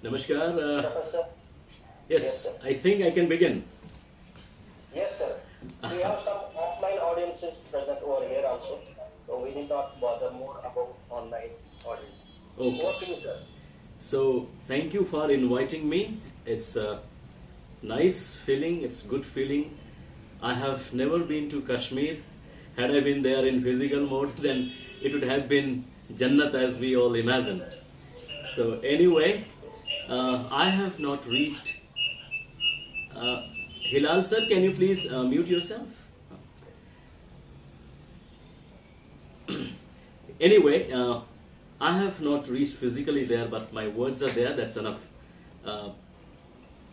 Namaskar. Professor? Yes, Yes, sir. I think I can begin. Yes, sir. We have some offline audiences present over here also, so we need not bother more about online audience. Okay. Over to you, sir. So, thank you for inviting me. It's a nice feeling, it's good feeling. I have never been to Kashmir. Had I been there in physical mode, then it would have been Jannat as we all imagine. So, anyway, I have not reached. Uh, Hilal sir, can you please mute yourself? Anyway, I have not reached physically there, but my words are there. That's enough uh,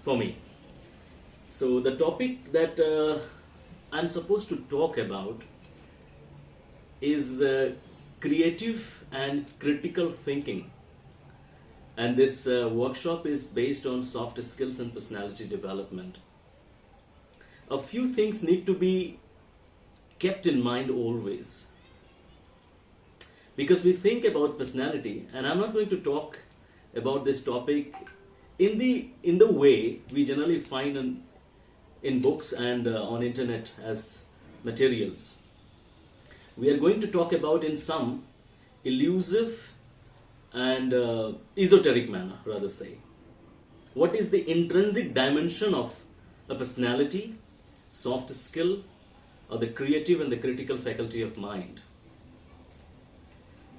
for me. So the topic that I'm supposed to talk about is creative and critical thinking, and this workshop is based on soft skills and personality development. A few things need to be kept in mind always, because we think about personality, and I'm not going to talk about this topic in the way we generally find in books and on internet as materials. We are going to talk about in some elusive and esoteric manner, rather say, what is the intrinsic dimension of a personality, soft skill, or the creative and the critical faculty of mind.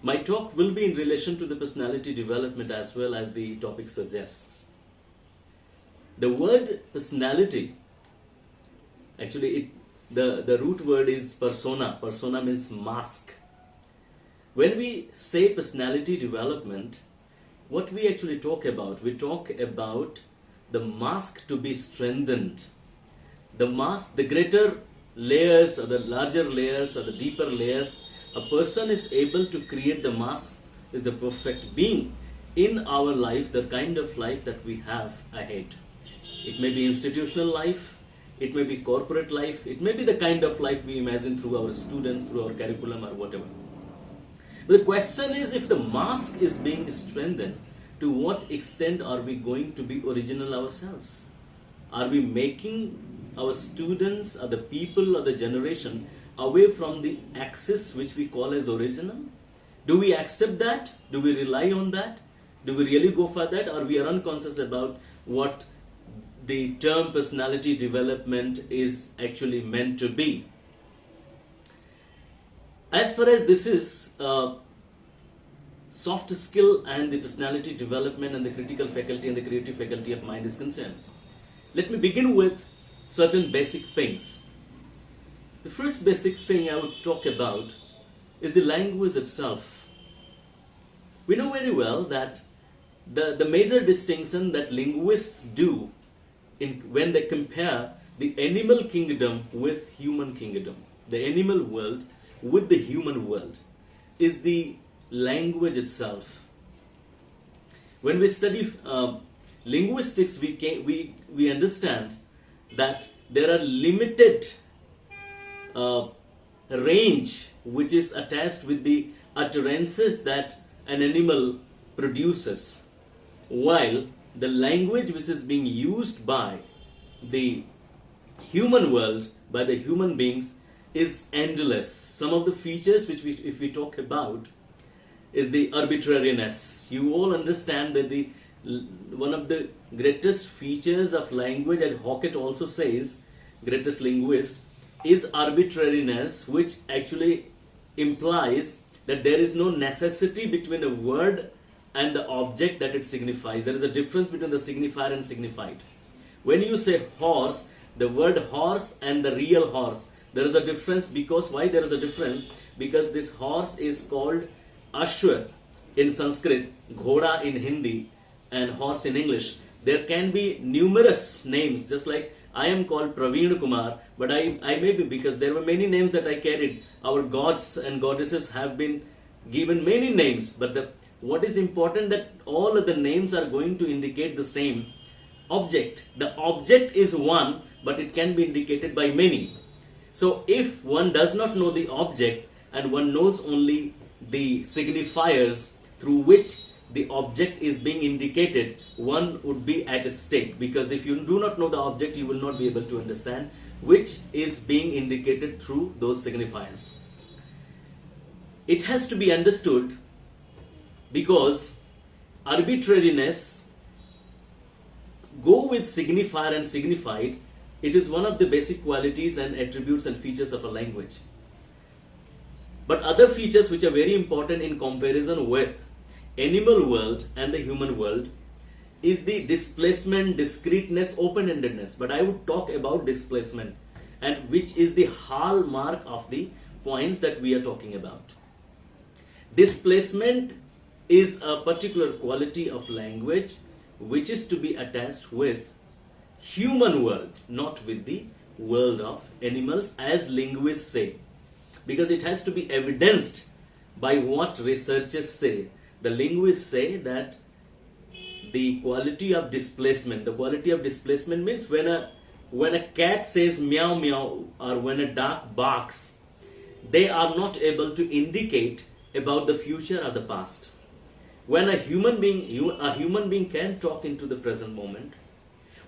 My talk will be in relation to the personality development as well as the topic suggests. The word personality, actually the root word is persona. Persona means mask. When we say personality development, what we actually talk about, we talk about the mask to be strengthened. The mask, the greater layers or the larger layers or the deeper layers a person is able to create, the mask is the perfect being in our life, the kind of life that we have ahead. It may be institutional life, it may be corporate life, it may be the kind of life we imagine through our students, through our curriculum or whatever. The question is, if the mask is being strengthened, to what extent are we going to be original ourselves? Are we making our students or the people or the generation away from the axis which we call as original? Do we accept that? Do we rely on that? Do we really go for that? Or we are unconscious about what the term personality development is actually meant to be? As far as this is soft skill and the personality development and the critical faculty and the creative faculty of mind is concerned, let me begin with certain basic things. The first basic thing I would talk about is the language itself. We know very well that the major distinction that linguists do when they compare the animal kingdom with human kingdom, the animal world with the human world, is the language itself. When we study linguistics, we understand that there are limited range which is attached with the utterances that an animal produces, while the language which is being used by the human world, by the human beings, is endless. Some of the features which if we talk about is the arbitrariness. You all understand that one of the greatest features of language, as Hockett also says, greatest linguist, is arbitrariness, which actually implies that there is no necessity between a word and the object that it signifies. There is a difference between the signifier and signified. When you say horse, the word horse and the real horse, there is a difference. Because why there is a difference? Because this horse is called Ashwa in Sanskrit, Ghoda in Hindi, and horse in English. There can be numerous names, just like I am called Praveen Kumar, but I may be, because there were many names that I carried. Our gods and goddesses have been given many names, but what is important that all of the names are going to indicate the same object. The object is one, but it can be indicated by many. So if one does not know the object and one knows only the signifiers through which the object is being indicated, one would be at stake, because if you do not know the object, you will not be able to understand which is being indicated through those signifiers. It has to be understood because arbitrariness, go with signifier and signified, it is one of the basic qualities and attributes and features of a language. But other features which are very important in comparison with animal world and the human world is the displacement, discreteness, open-endedness. But I would talk about displacement, and which is the hallmark of the points that we are talking about. Displacement is a particular quality of language which is to be attached with human world, not with the world of animals, as linguists say, because it has to be evidenced by what researchers say. The linguists say that the quality of displacement means when a cat says meow meow, or when a dog barks, they are not able to indicate about the future or the past. When a human being can talk into the present moment,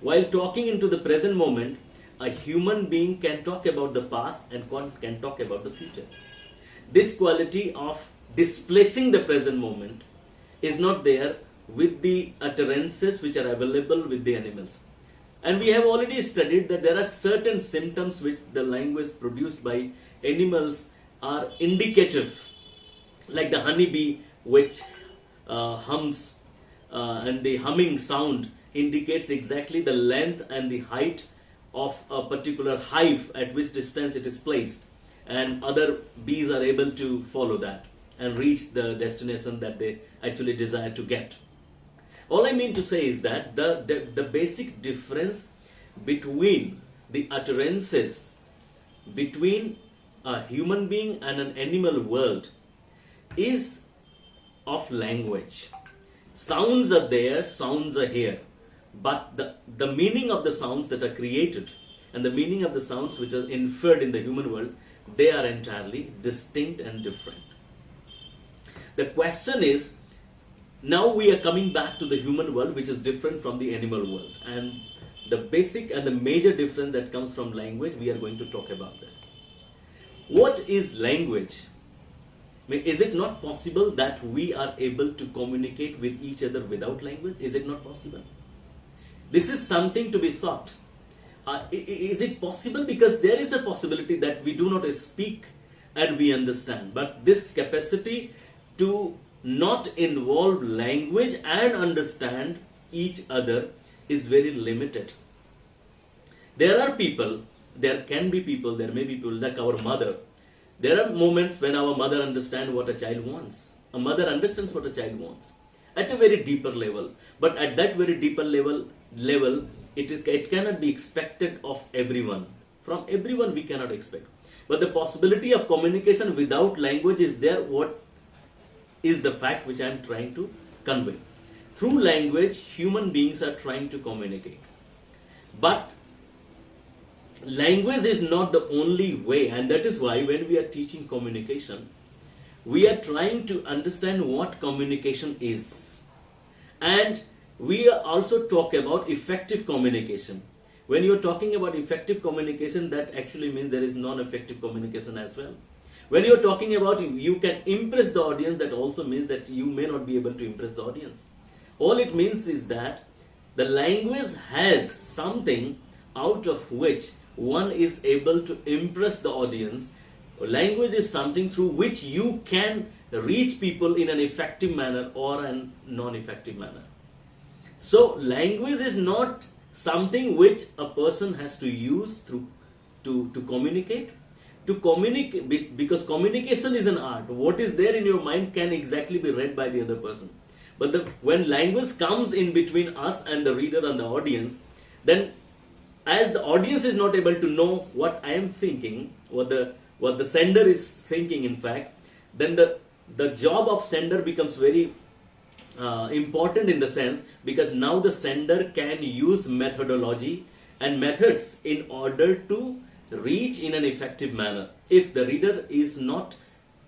while talking into the present moment, a human being can talk about the past and can talk about the future. This quality of displacing the present moment is not there with the utterances which are available with the animals. And we have already studied that there are certain symptoms which the language produced by animals are indicative, like the honeybee which hums, and the humming sound indicates exactly the length and the height of a particular hive, at which distance it is placed, and other bees are able to follow that and reach the destination that they actually desire to get. All I mean to say is that the basic difference between the utterances between a human being and an animal world is of language. Sounds are there, sounds are here, but the meaning of the sounds that are created and the meaning of the sounds which are inferred in the human world, they are entirely distinct and different. The question is, now we are coming back to the human world, which is different from the animal world, and the basic and the major difference that comes from language, we are going to talk about that. What is language? I mean, is it not possible that we are able to communicate with each other without language? Is it not possible? This is something to be thought. Is it possible? Because there is a possibility that we do not speak and we understand. But this capacity to not involve language and understand each other is very limited. There are people, there can be people, there may be people like our mother. There are moments when our mother understands what a child wants. A mother understands what a child wants at a very deeper level. But at that very deeper level, it cannot be expected of everyone. From everyone we cannot expect. But the possibility of communication without language is there. What is the fact which I am trying to convey? Through language, human beings are trying to communicate. But language is not the only way, and that is why when we are teaching communication, we are trying to understand what communication is. And we also talk about effective communication. When you are talking about effective communication, that actually means there is non-effective communication as well. When you are talking about you can impress the audience, that also means that you may not be able to impress the audience. All it means is that the language has something out of which one is able to impress the audience. Language is something through which you can reach people in an effective manner or a non-effective manner. So language is not something which a person has to use to communicate. To communicate, because communication is an art. What is there in your mind can exactly be read by the other person. But when language comes in between us and the reader and the audience, then as the audience is not able to know what I am thinking, what the sender is thinking, in fact, then the job of sender becomes very important in the sense, because now the sender can use methodology and methods in order to reach in an effective manner. If the reader is not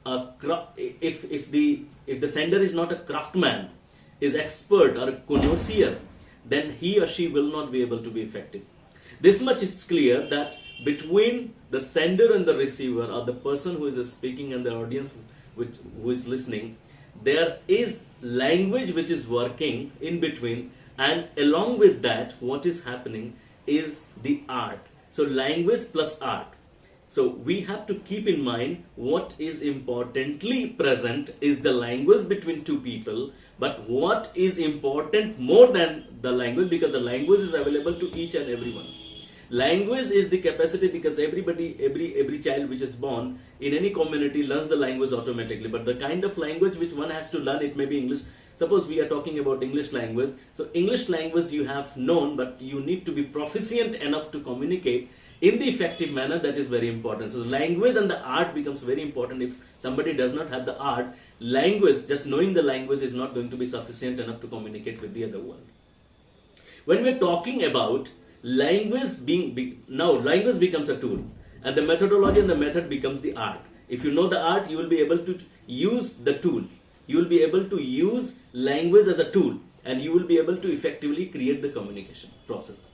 if the sender is not a craftsman, is expert or a connoisseur, then he or she will not be able to be effective. This much is clear, that between the sender and the receiver, or the person who is speaking and the audience who is listening, there is language which is working in between, and along with that, what is happening is the art. So language plus art. So we have to keep in mind what is importantly present is the language between two people, but what is important more than the language, because the language is available to each and everyone. Language is the capacity, because every child which is born in any community learns the language automatically, but the kind of language which one has to learn, it may be English. Suppose we are talking about English language. So English language you have known, but you need to be proficient enough to communicate in the effective manner. That is very important. So language and the art becomes very important. If somebody does not have the art, language, just knowing the language is not going to be sufficient enough to communicate with the other world. When we're talking about language language becomes a tool, and the methodology and the method becomes the art. If you know the art, you will be able to use the tool. You will be able to use language as a tool, and you will be able to effectively create the communication process.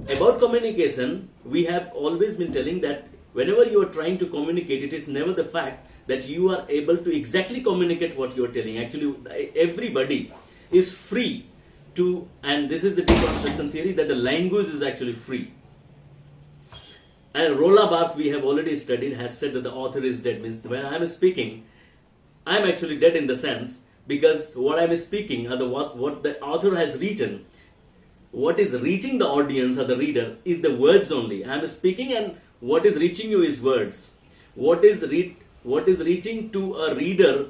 About communication, we have always been telling that whenever you are trying to communicate, it is never the fact that you are able to exactly communicate what you are telling. Actually, everybody is free to, and this is the deconstruction theory, that the language is actually free. And Roland Barthes, we have already studied, has said that the author is dead. Means when I am speaking, I am actually dead in the sense, because what I am speaking, or what the author has written, what is reaching the audience or the reader is the words only. I am speaking, and what is reaching you is words. What is reaching to a reader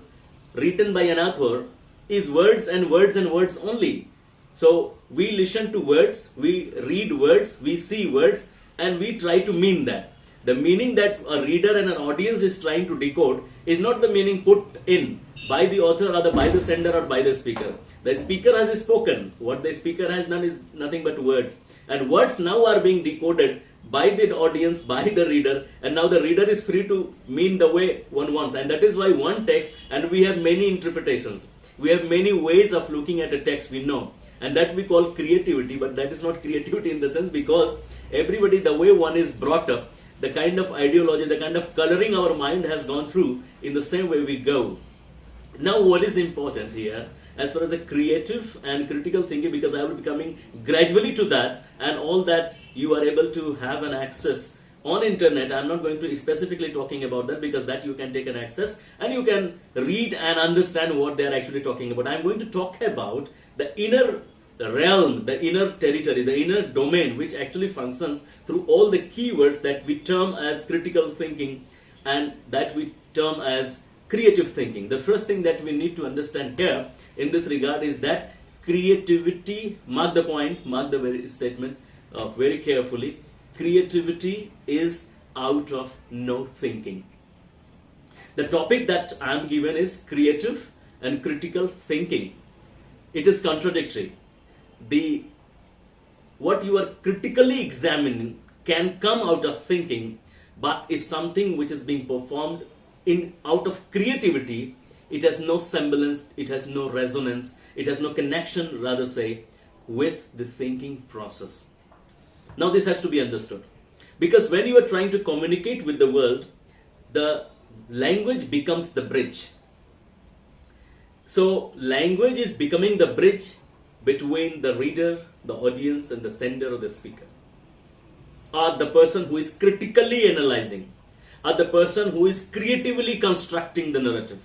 written by an author is words and words and words only. So we listen to words, we read words, we see words, and we try to mean that. The meaning that a reader and an audience is trying to decode is not the meaning put in by the author or by the sender or by the speaker. The speaker has spoken. What the speaker has done is nothing but words. And words now are being decoded by the audience, by the reader, and now the reader is free to mean the way one wants. And that is why one text, and we have many interpretations. We have many ways of looking at a text, we know. And that we call creativity, but that is not creativity in the sense, because everybody, the way one is brought up, the kind of ideology, the kind of coloring our mind has gone through, in the same way we go. Now what is important here, as far as a creative and critical thinking, because I will be coming gradually to that, and all that you are able to have an access on internet. I'm not going to specifically talking about that, because that you can take an access and you can read and understand what they are actually talking about. I'm going to talk about the inner realm, the inner territory, the inner domain, which actually functions through all the keywords that we term as critical thinking and that we term as creative thinking. The first thing that we need to understand here in this regard is that creativity, mark the point, mark the very statement very carefully, creativity is out of no thinking. The topic that I am given is creative and critical thinking. It is contradictory. What you are critically examining can come out of thinking, but if something which is being performed out of creativity, it has no semblance, it has no resonance, it has no connection, rather say, with the thinking process. Now this has to be understood, because when you are trying to communicate with the world, the language becomes the bridge. So language is becoming the bridge between the reader, the audience, and the sender or the speaker, or the person who is critically analyzing, or the person who is creatively constructing the narrative.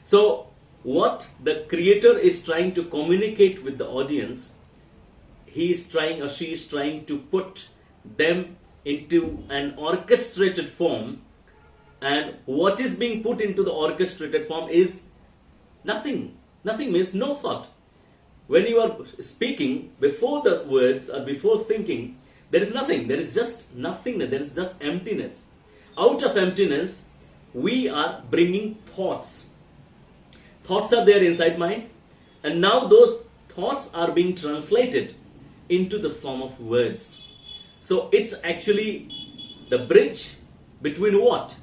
So what the creator is trying to communicate with the audience, he is trying or she is trying to put them into an orchestrated form, and what is being put into the orchestrated form is nothing. Nothing means no thought. When you are speaking, before the words or before thinking, there is nothing. There is just nothingness. There is just emptiness. Out of emptiness, we are bringing thoughts. Thoughts are there inside mind, and now those thoughts are being translated into the form of words. So it's actually the bridge between what?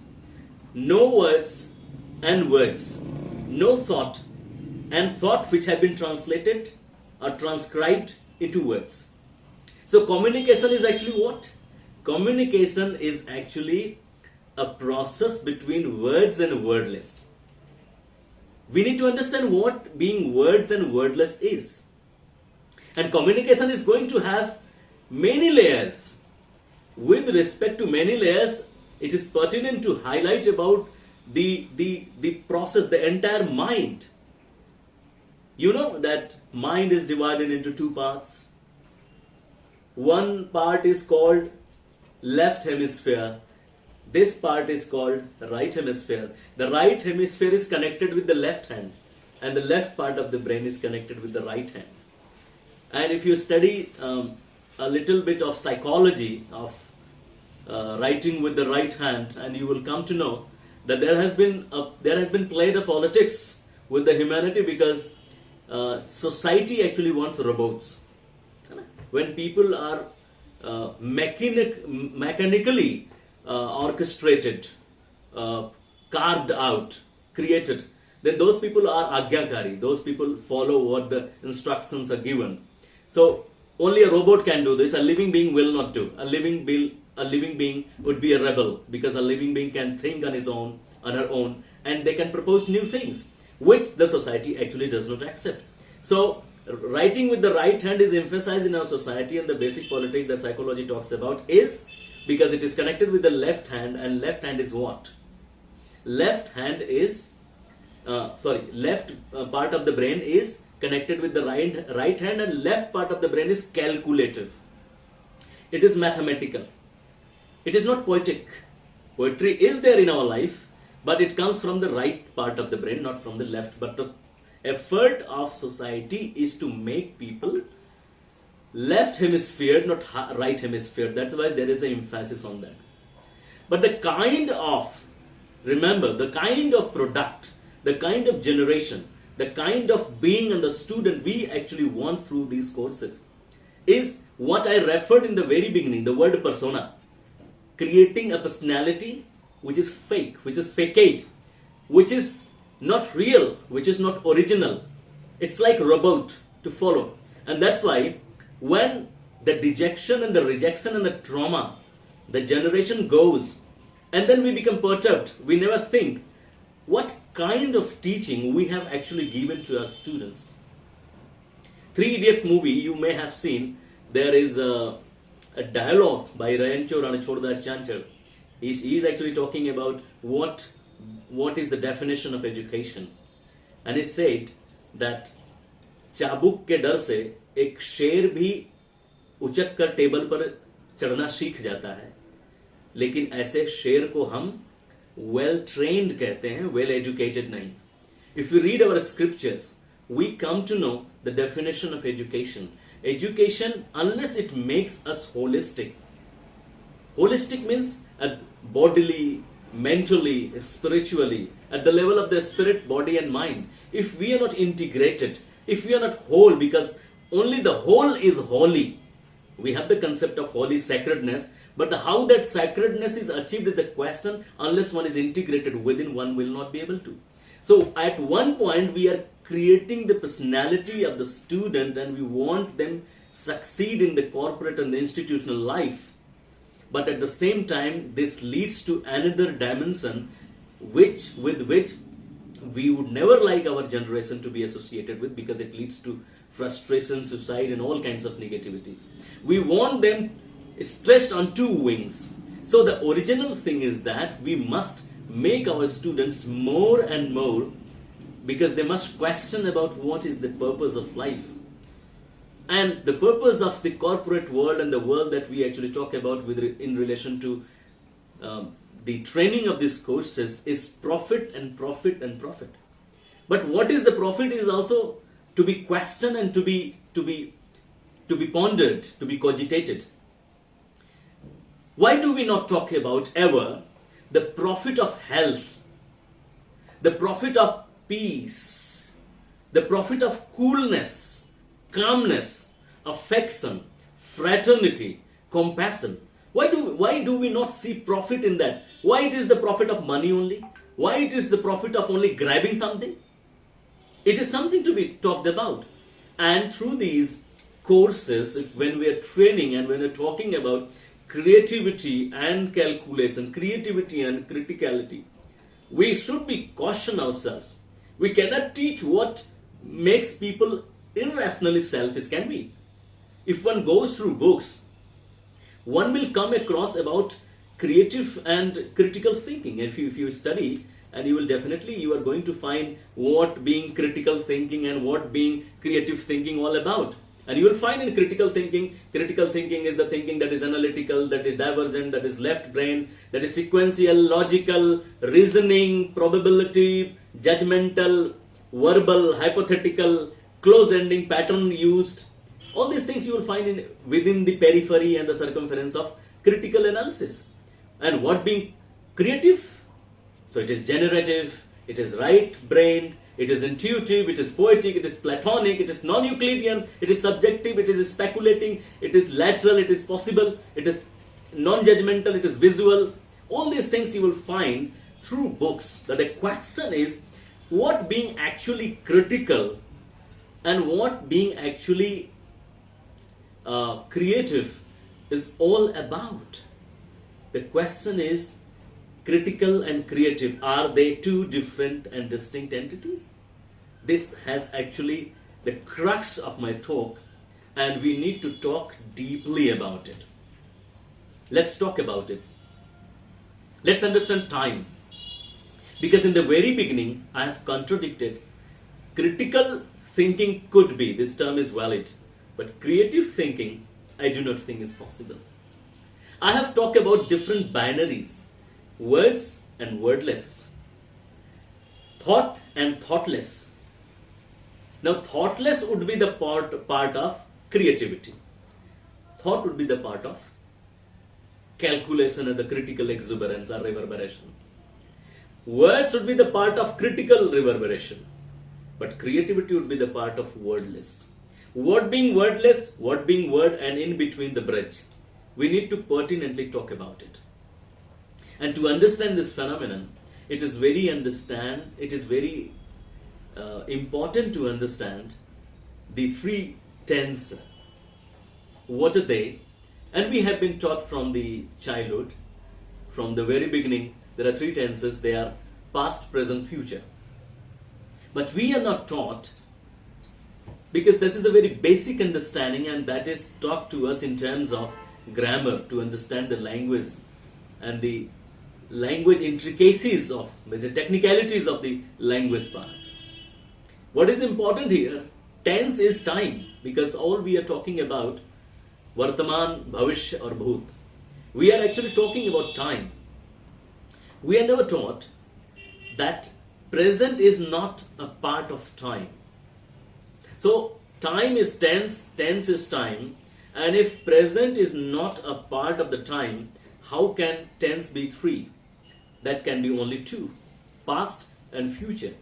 No words and words. No thought and thought which have been translated or transcribed into words. So communication is actually what? Communication is actually a process between words and wordless. We need to understand what being words and wordless is. And communication is going to have many layers. With respect to many layers, it is pertinent to highlight about the process, the entire mind. You know that mind is divided into two parts. One part is called left hemisphere. This part is called right hemisphere. The right hemisphere is connected with the left hand, and the left part of the brain is connected with the right hand. And if you study a little bit of psychology of writing with the right hand, and you will come to know that there has been played a politics with the humanity, because society actually wants robots. When people are mechanically orchestrated, carved out, created, then those people are agyakari. Those people follow what the instructions are given. So only a robot can do this. A living being will not do. A living being would be a rebel, because a living being can think on his own, on her own, and they can propose new things, which the society actually does not accept. So writing with the right hand is emphasized in our society, and the basic politics that psychology talks about is because it is connected with the left hand, and left hand is what? Left hand is, left part of the brain is connected with the right hand, and left part of the brain is calculative. It is mathematical. It is not poetic. Poetry is there in our life, but it comes from the right part of the brain, not from the left. But the effort of society is to make people left hemisphere, not right hemisphere. That's why there is an emphasis on that. But the kind of, remember, the kind of product, the kind of generation, the kind of being and the student we actually want through these courses is what I referred in the very beginning, the word persona. Creating a personality which is fake, which is facade, which is not real, which is not original. It's like robot to follow. And that's why when the dejection and the rejection and the trauma, the generation goes, and then we become perturbed, we never think what kind of teaching we have actually given to our students. Three Idiots movie you may have seen. There is a dialogue by Rayancho Ranachodas Chanchal. He is actually talking about what is the definition of education. And he said that चाबुक के डर से एक शेर भी उचक कर table पर चढ़ना सीख जाता है, लेकिन ऐसे शेर को हम well trained कहते हैं, well educated नहीं. If we read our scriptures, we come to know the definition of education. Education, unless it makes us holistic. Holistic means bodily, mentally, spiritually, at the level of the spirit, body and mind. If we are not integrated, if we are not whole, because only the whole is holy. We have the concept of holy sacredness, but how that sacredness is achieved is the question. Unless one is integrated within, one will not be able to. So at one point we are creating the personality of the student, and we want them succeed in the corporate and the institutional life. But at the same time, this leads to another dimension with which we would never like our generation to be associated with, because it leads to frustration, suicide, and all kinds of negativities. We want them stretched on two wings. So the original thing is that we must make our students more and more, because they must question about what is the purpose of life. And the purpose of the corporate world and the world that we actually talk about in relation to the training of these courses is profit and profit and profit. But what is the profit is also to be questioned and to be pondered, to be cogitated. Why do we not talk about ever the profit of health, the profit of peace, the profit of coolness, calmness, affection, fraternity, compassion? Why do we not see profit in that? Why it is the profit of money only? Why it is the profit of only grabbing something? It is something to be talked about. And through these courses, when we are training and when we are talking about creativity and calculation, creativity and criticality, we should be caution ourselves. We cannot teach what makes people irrationally selfish, can we? If one goes through books, one will come across about creative and critical thinking. If you study, and you will definitely, you are going to find what being critical thinking and what being creative thinking all about. And you will find in critical thinking is the thinking that is analytical, that is divergent, that is left brain, that is sequential, logical, reasoning, probability, judgmental, verbal, hypothetical, close ending, pattern used. All these things you will find within the periphery and the circumference of critical analysis. And what being creative? So it is generative, it is right-brained, it is intuitive, it is poetic, it is platonic, it is non-Euclidean, it is subjective, it is speculating, it is lateral, it is possible, it is non-judgmental, it is visual. All these things you will find through books. But the question is, what being actually critical and what being actually creative is all about. The question is, critical and creative, are they two different and distinct entities? This has actually the crux of my talk, and we need to talk deeply about it. Let's talk about it. Let's understand time. Because in the very beginning, I have contradicted. Critical thinking could be, this term is valid, but creative thinking, I do not think is possible. I have talked about different binaries, words and wordless, thought and thoughtless. Now, thoughtless would be the part of creativity. Thought would be the part of calculation and the critical exuberance or reverberation. Words would be the part of critical reverberation, but creativity would be the part of wordless. Word being wordless, word being word, and in between the bridge. We need to pertinently talk about it. And to understand this phenomenon, it is very important to understand the three tense. What are they? And we have been taught from the childhood, from the very beginning, there are three tenses. They are past, present, future. But we are not taught, because this is a very basic understanding, and that is taught to us in terms of grammar, to understand the language and the language intricacies of the technicalities of the language part. What is important here? Tense is time, because all we are talking about Vartaman, Bhavishya or Bhut. We are actually talking about time. We are never taught that present is not a part of time. So time is tense, tense is time, and if present is not a part of the time, how can tense be three? That can be only two, past and future.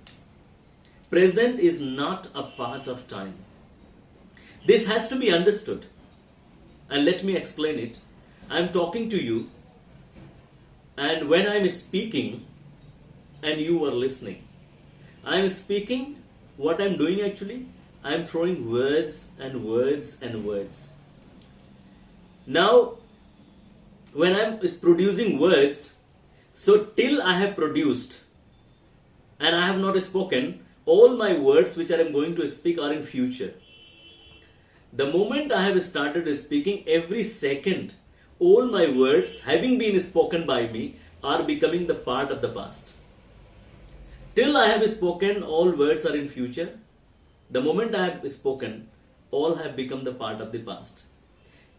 Present is not a part of time. This has to be understood. And let me explain it. I am talking to you, and when I am speaking and you are listening, I am speaking, what I am doing actually, I am throwing words and words and words. Now, when I am producing words, so till I have produced and I have not spoken, all my words which I am going to speak are in future. The moment I have started speaking, every second, all my words having been spoken by me are becoming the part of the past. Till I have spoken, all words are in future. The moment I have spoken, all have become the part of the past.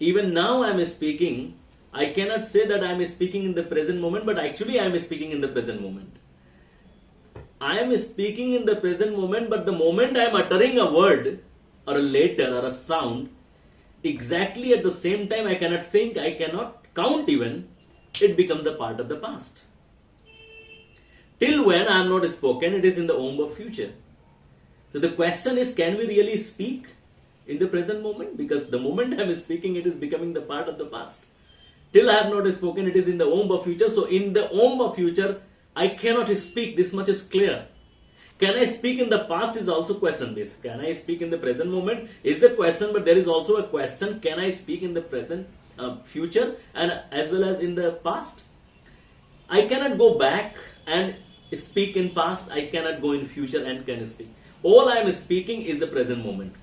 Even now I am speaking, I cannot say that I am speaking in the present moment, but actually I am speaking in the present moment. I am speaking in the present moment, but the moment I am uttering a word or a letter or a sound, exactly at the same time I cannot think, I cannot count even, it becomes the part of the past. Till when I am not spoken, it is in the womb of future. So the question is, can we really speak in the present moment? Because the moment I am speaking, it is becoming the part of the past. Till I have not spoken, it is in the womb of future. So in the womb of future, I cannot speak. This much is clear. Can I speak in the past is also question based. Can I speak in the present moment is the question, but there is also a question, can I speak in the present, future, and as well as in the past? I cannot go back and speak in past. I cannot go in future and can speak. All I am speaking is the present moment.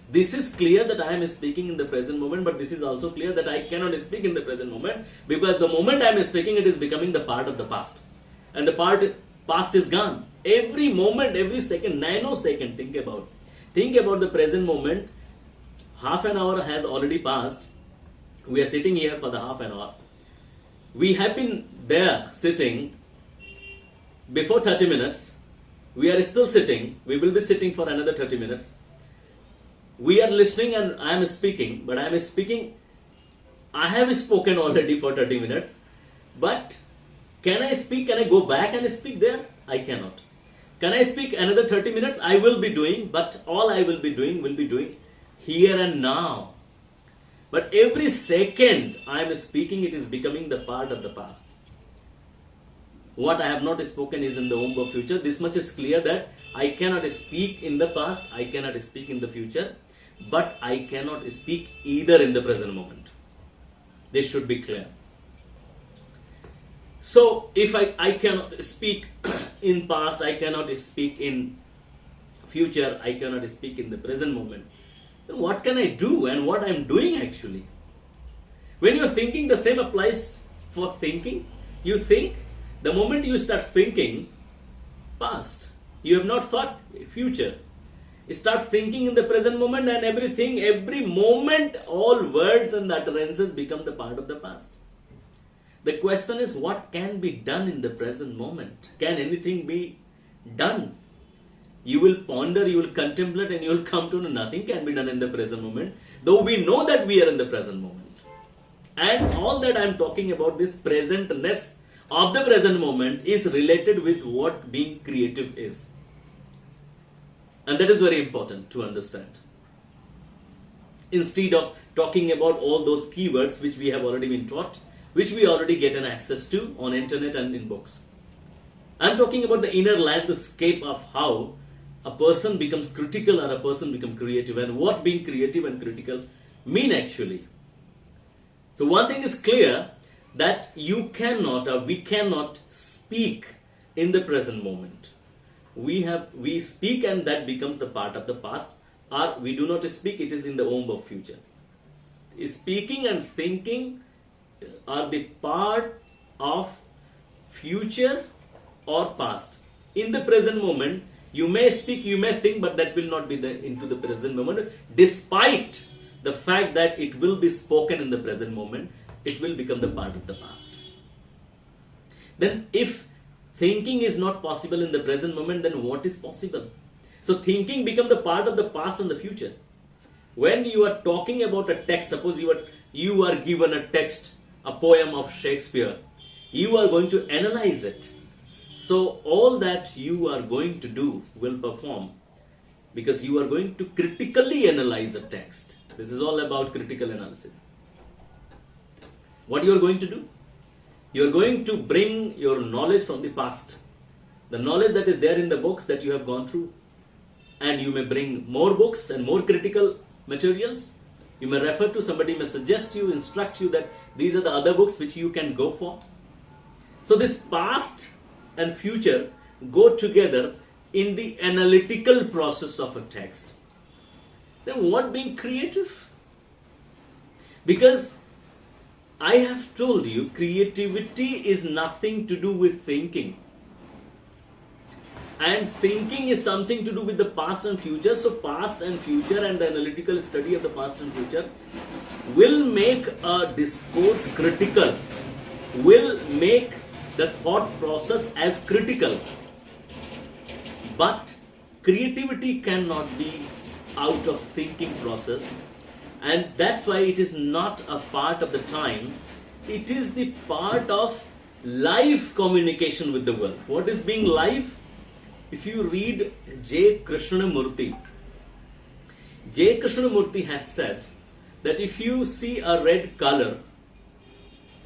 This is clear that I am speaking in the present moment, but this is also clear that I cannot speak in the present moment, because the moment I am speaking, it is becoming the part of the past. And the past is gone. Every moment, every second, nanosecond, think about. Think about the present moment. Half an hour has already passed. We are sitting here for the half an hour. We have been there sitting before 30 minutes. We are still sitting. We will be sitting for another 30 minutes. We are listening and I am speaking, but I am speaking. I have spoken already for 30 minutes. But can I speak? Can I go back and speak there? I cannot. Can I speak another 30 minutes? I will be doing, but all I will be doing here and now. But every second I am speaking, it is becoming the part of the past. What I have not spoken is in the womb of future. This much is clear, that I cannot speak in the past, I cannot speak in the future, but I cannot speak either in the present moment. This should be clear. So if I cannot speak in past, I cannot speak in future, I cannot speak in the present moment, then what can I do and what I am doing actually? When you are thinking, the same applies for thinking. You think, the moment you start thinking past, you have not thought future. You start thinking in the present moment, and everything, every moment, all words and utterances become the part of the past. The question is, what can be done in the present moment? Can anything be done? You will ponder, you will contemplate, and you will come to know nothing can be done in the present moment, though we know that we are in the present moment. And all that I am talking about, this presentness of the present moment, is related with what being creative is. And that is very important to understand. Instead of talking about all those keywords which we have already been taught, which we already get an access to on internet and in books. I'm talking about the inner landscape of how a person becomes critical or a person becomes creative, and what being creative and critical mean actually. So one thing is clear, that you cannot or we cannot speak in the present moment. We speak and that becomes the part of the past, or we do not speak, it is in the womb of future. Speaking and thinking are the part of future or past. In the present moment, you may speak, you may think, but that will not be into the present moment. Despite the fact that it will be spoken in the present moment, it will become the part of the past. Then if thinking is not possible in the present moment, then what is possible? So thinking becomes the part of the past and the future. When you are talking about a text, suppose you are given a text, a poem of Shakespeare, you are going to analyze it. So all that you are going to do will perform, because you are going to critically analyze the text. This is all about critical analysis. What you are going to do? You are going to bring your knowledge from the past, the knowledge that is there in the books that you have gone through, and you may bring more books and more critical materials. You may refer to, somebody may suggest you, instruct you that these are the other books which you can go for. So this past and future go together in the analytical process of a text. Then what being creative? Because I have told you, creativity is nothing to do with thinking. And thinking is something to do with the past and future. So past and future and the analytical study of the past and future will make a discourse critical, will make the thought process as critical. But creativity cannot be out of thinking process, and that's why it is not a part of the time. It is the part of live communication with the world. What is being live? If you read J. Krishnamurti has said that if you see a red color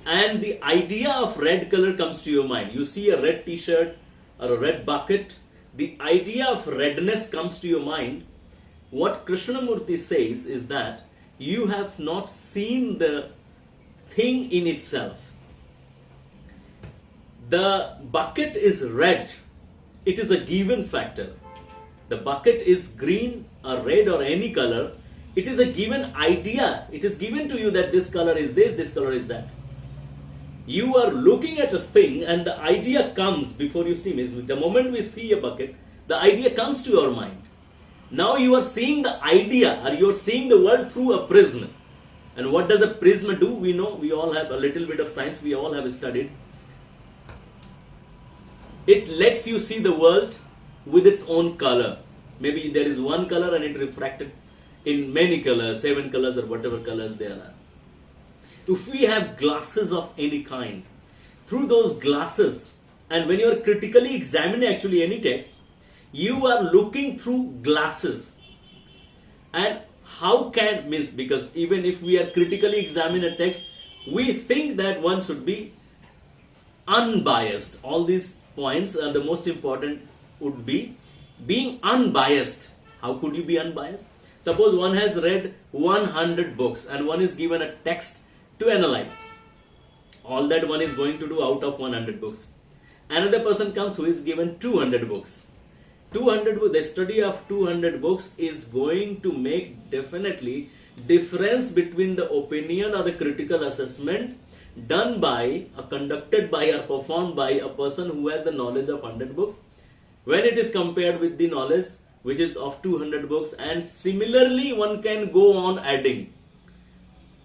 and the idea of red color comes to your mind, you see a red t-shirt or a red bucket, the idea of redness comes to your mind, what Krishnamurti says is that you have not seen the thing in itself. The bucket is red. It is a given factor. The bucket is green or red or any color. It is a given idea. It is given to you that this color is this color is that. You are looking at a thing and the idea comes before you see me. The moment we see a bucket, the idea comes to your mind. Now you are seeing the idea, or you are seeing the world through a prism. And what does a prism do? We know, we all have a little bit of science, we all have studied. It lets you see the world with its own color. Maybe there is one color and it refracted in many colors, 7 colors or whatever colors there are. If we have glasses of any kind, through those glasses, and when you are critically examining actually any text, you are looking through glasses. And how can, means, because even if we are critically examining a text, we think that one should be unbiased. All these points are the most important would be being unbiased. How could you be unbiased? Suppose one has read 100 books and one is given a text to analyze. All that one is going to do out of 100 books. Another person comes who is given 200 books. 200 books, the study of 200 books is going to make definitely difference between the opinion or the critical assessment done by, or conducted by, or performed by a person who has the knowledge of 100 books when it is compared with the knowledge which is of 200 books. And similarly one can go on adding.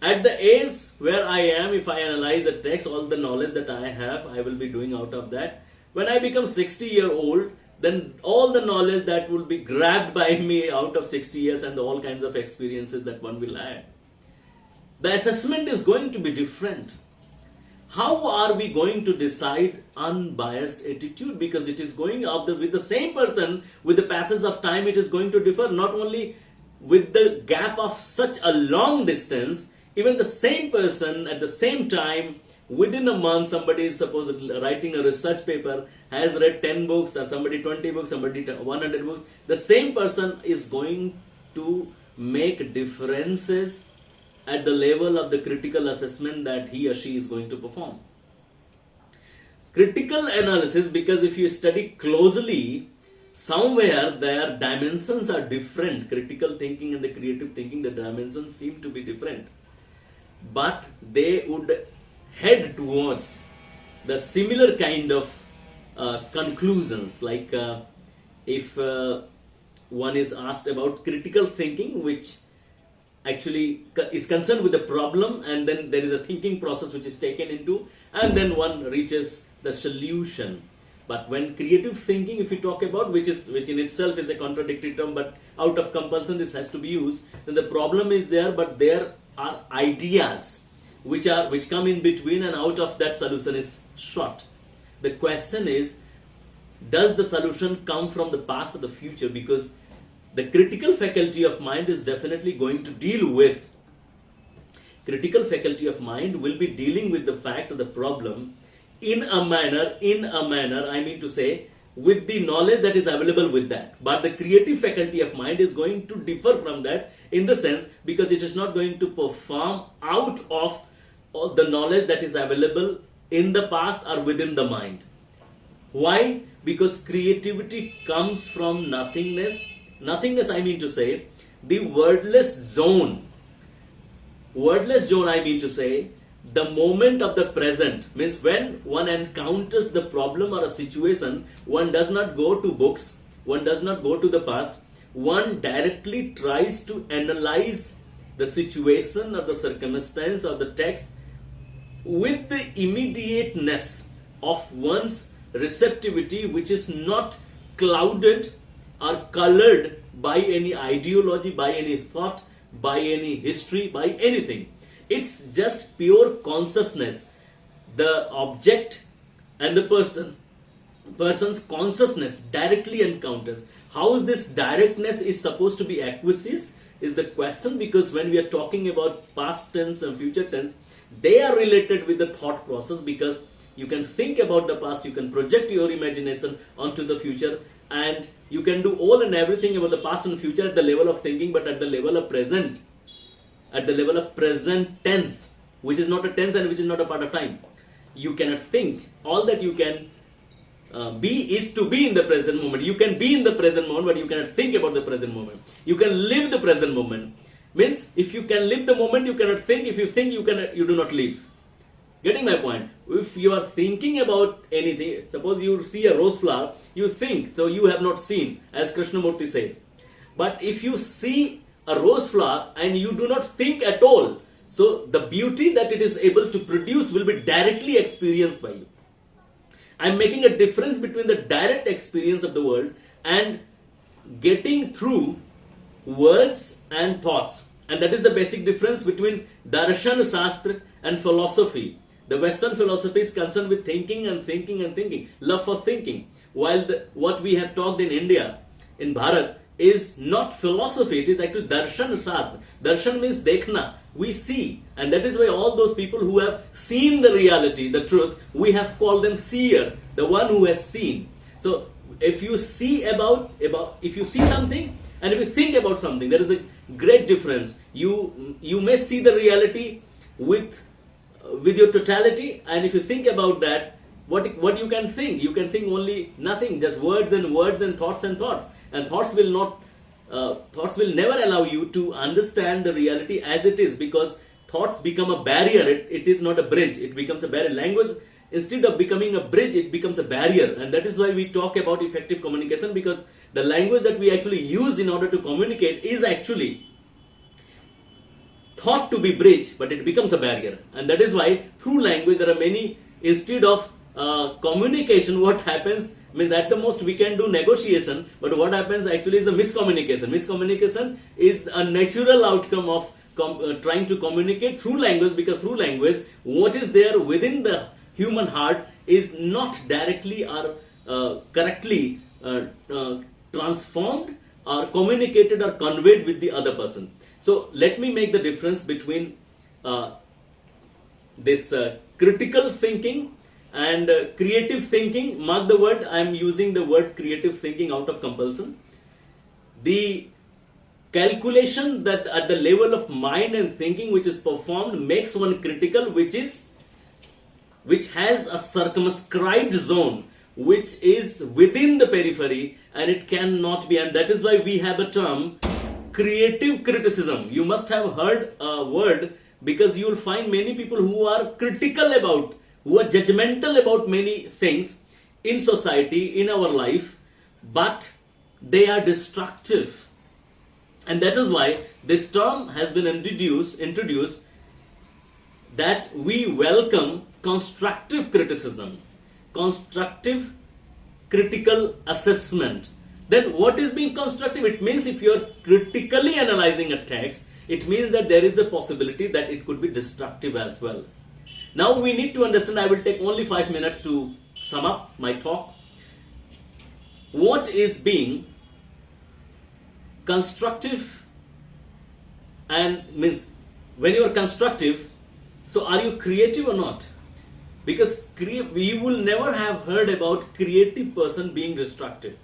At the age where I am, if I analyze a text, all the knowledge that I have, I will be doing out of that. When I become 60-year-old, then all the knowledge that will be grabbed by me out of 60 years and all kinds of experiences that one will add. The assessment is going to be different. How are we going to decide unbiased attitude? Because it is going up with the same person, with the passage of time, it is going to differ, not only with the gap of such a long distance, even the same person at the same time, within a month, somebody is supposedly writing a research paper, has read 10 books, and somebody 20 books, somebody 100 books. The same person is going to make differences at the level of the critical assessment that he or she is going to perform. Critical analysis, because if you study closely, somewhere their dimensions are different. Critical thinking and the creative thinking, the dimensions seem to be different. But they would head towards the similar kind of conclusions. Like if one is asked about critical thinking, which actually is concerned with the problem, and then there is a thinking process which is taken into, and then one reaches the solution. But when creative thinking, if we talk about, which in itself is a contradictory term, but out of compulsion this has to be used, then the problem is there, but there are ideas which come in between, and out of that solution is shot. The question is, does the solution come from the past or the future? Because the critical faculty of mind is definitely going to deal with, critical faculty of mind will be dealing with the fact of the problem in a manner, I mean to say, with the knowledge that is available with that. But the creative faculty of mind is going to differ from that in the sense, because it is not going to perform out of all the knowledge that is available in the past or within the mind. Why? Because creativity comes from nothingness. Nothingness, I mean to say, the wordless zone. Wordless zone, I mean to say, the moment of the present. Means when one encounters the problem or a situation, one does not go to books, one does not go to the past, one directly tries to analyze the situation or the circumstance or the text with the immediateness of one's receptivity, which is not clouded or colored by any ideology, by any thought, by any history, by anything. It's just pure consciousness. The object and the person's consciousness directly encounters. How is this directness is supposed to be acquiesced is the question, because when we are talking about past tense and future tense, they are related with the thought process, because you can think about the past, you can project your imagination onto the future, and you can do all and everything about the past and future at the level of thinking, but at the level of present, at the level of present tense, which is not a tense and which is not a part of time, you cannot think. All that you can be is to be in the present moment. You can be in the present moment, but you cannot think about the present moment. You can live the present moment. Means if you can live the moment, you cannot think. If you think, you do not live. Getting my point? If you are thinking about anything, suppose you see a rose flower, you think, so you have not seen, as Krishnamurti says. But if you see a rose flower and you do not think at all, so the beauty that it is able to produce will be directly experienced by you. I'm making a difference between the direct experience of the world and getting through words and thoughts. And that is the basic difference between Darshan Shastra and philosophy. The Western philosophy is concerned with thinking and thinking and thinking, love for thinking. While what we have talked in India, in Bharat, is not philosophy, it is actually Darshan Shastra. Darshan means dekhna, we see. And that is why all those people who have seen the reality, the truth, we have called them seer, the one who has seen. So if you see if you see something and if you think about something, there is a great difference. You may see the reality with your totality, and if you think about that, what you can think? You can think only nothing, just words and words and thoughts and thoughts. And thoughts will never allow you to understand the reality as it is, because thoughts become a barrier. It is not a bridge. It becomes a barrier. Language, instead of becoming a bridge, it becomes a barrier. And that is why we talk about effective communication, because the language that we actually use in order to communicate is actually thought to be bridge, but it becomes a barrier. And that is why through language there are many, instead of communication, what happens means at the most we can do negotiation, but what happens actually is a miscommunication. Miscommunication is a natural outcome of trying to communicate through language, because through language what is there within the human heart is not directly or correctly transformed or communicated or conveyed with the other person. So let me make the difference between this critical thinking and creative thinking. Mark the word, I am using the word creative thinking out of compulsion. The calculation that at the level of mind and thinking which is performed makes one critical, which has a circumscribed zone which is within the periphery, and it cannot be. And that is why we have a term, creative criticism. You must have heard a word, because you will find many people who are critical about, who are judgmental about many things in society, in our life, but they are destructive. And that is why this term has been introduced, that we welcome constructive criticism, constructive critical assessment. Then what is being constructive? It means if you are critically analyzing a text, it means that there is a possibility that it could be destructive as well. Now we need to understand, I will take only 5 minutes to sum up my talk. What is being constructive, and means when you are constructive, so are you creative or not? Because we will never have heard about creative person being destructive.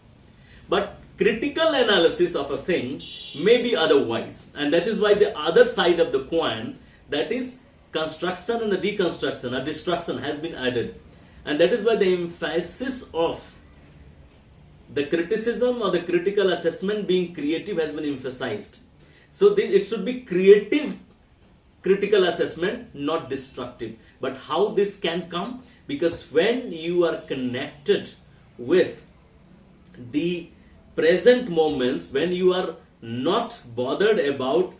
But critical analysis of a thing may be otherwise. And that is why the other side of the coin, that is construction and the deconstruction or destruction, has been added. And that is why the emphasis of the criticism or the critical assessment being creative has been emphasized. So it should be creative critical assessment, not destructive. But how this can come? Because when you are connected with the present moments, when you are not bothered about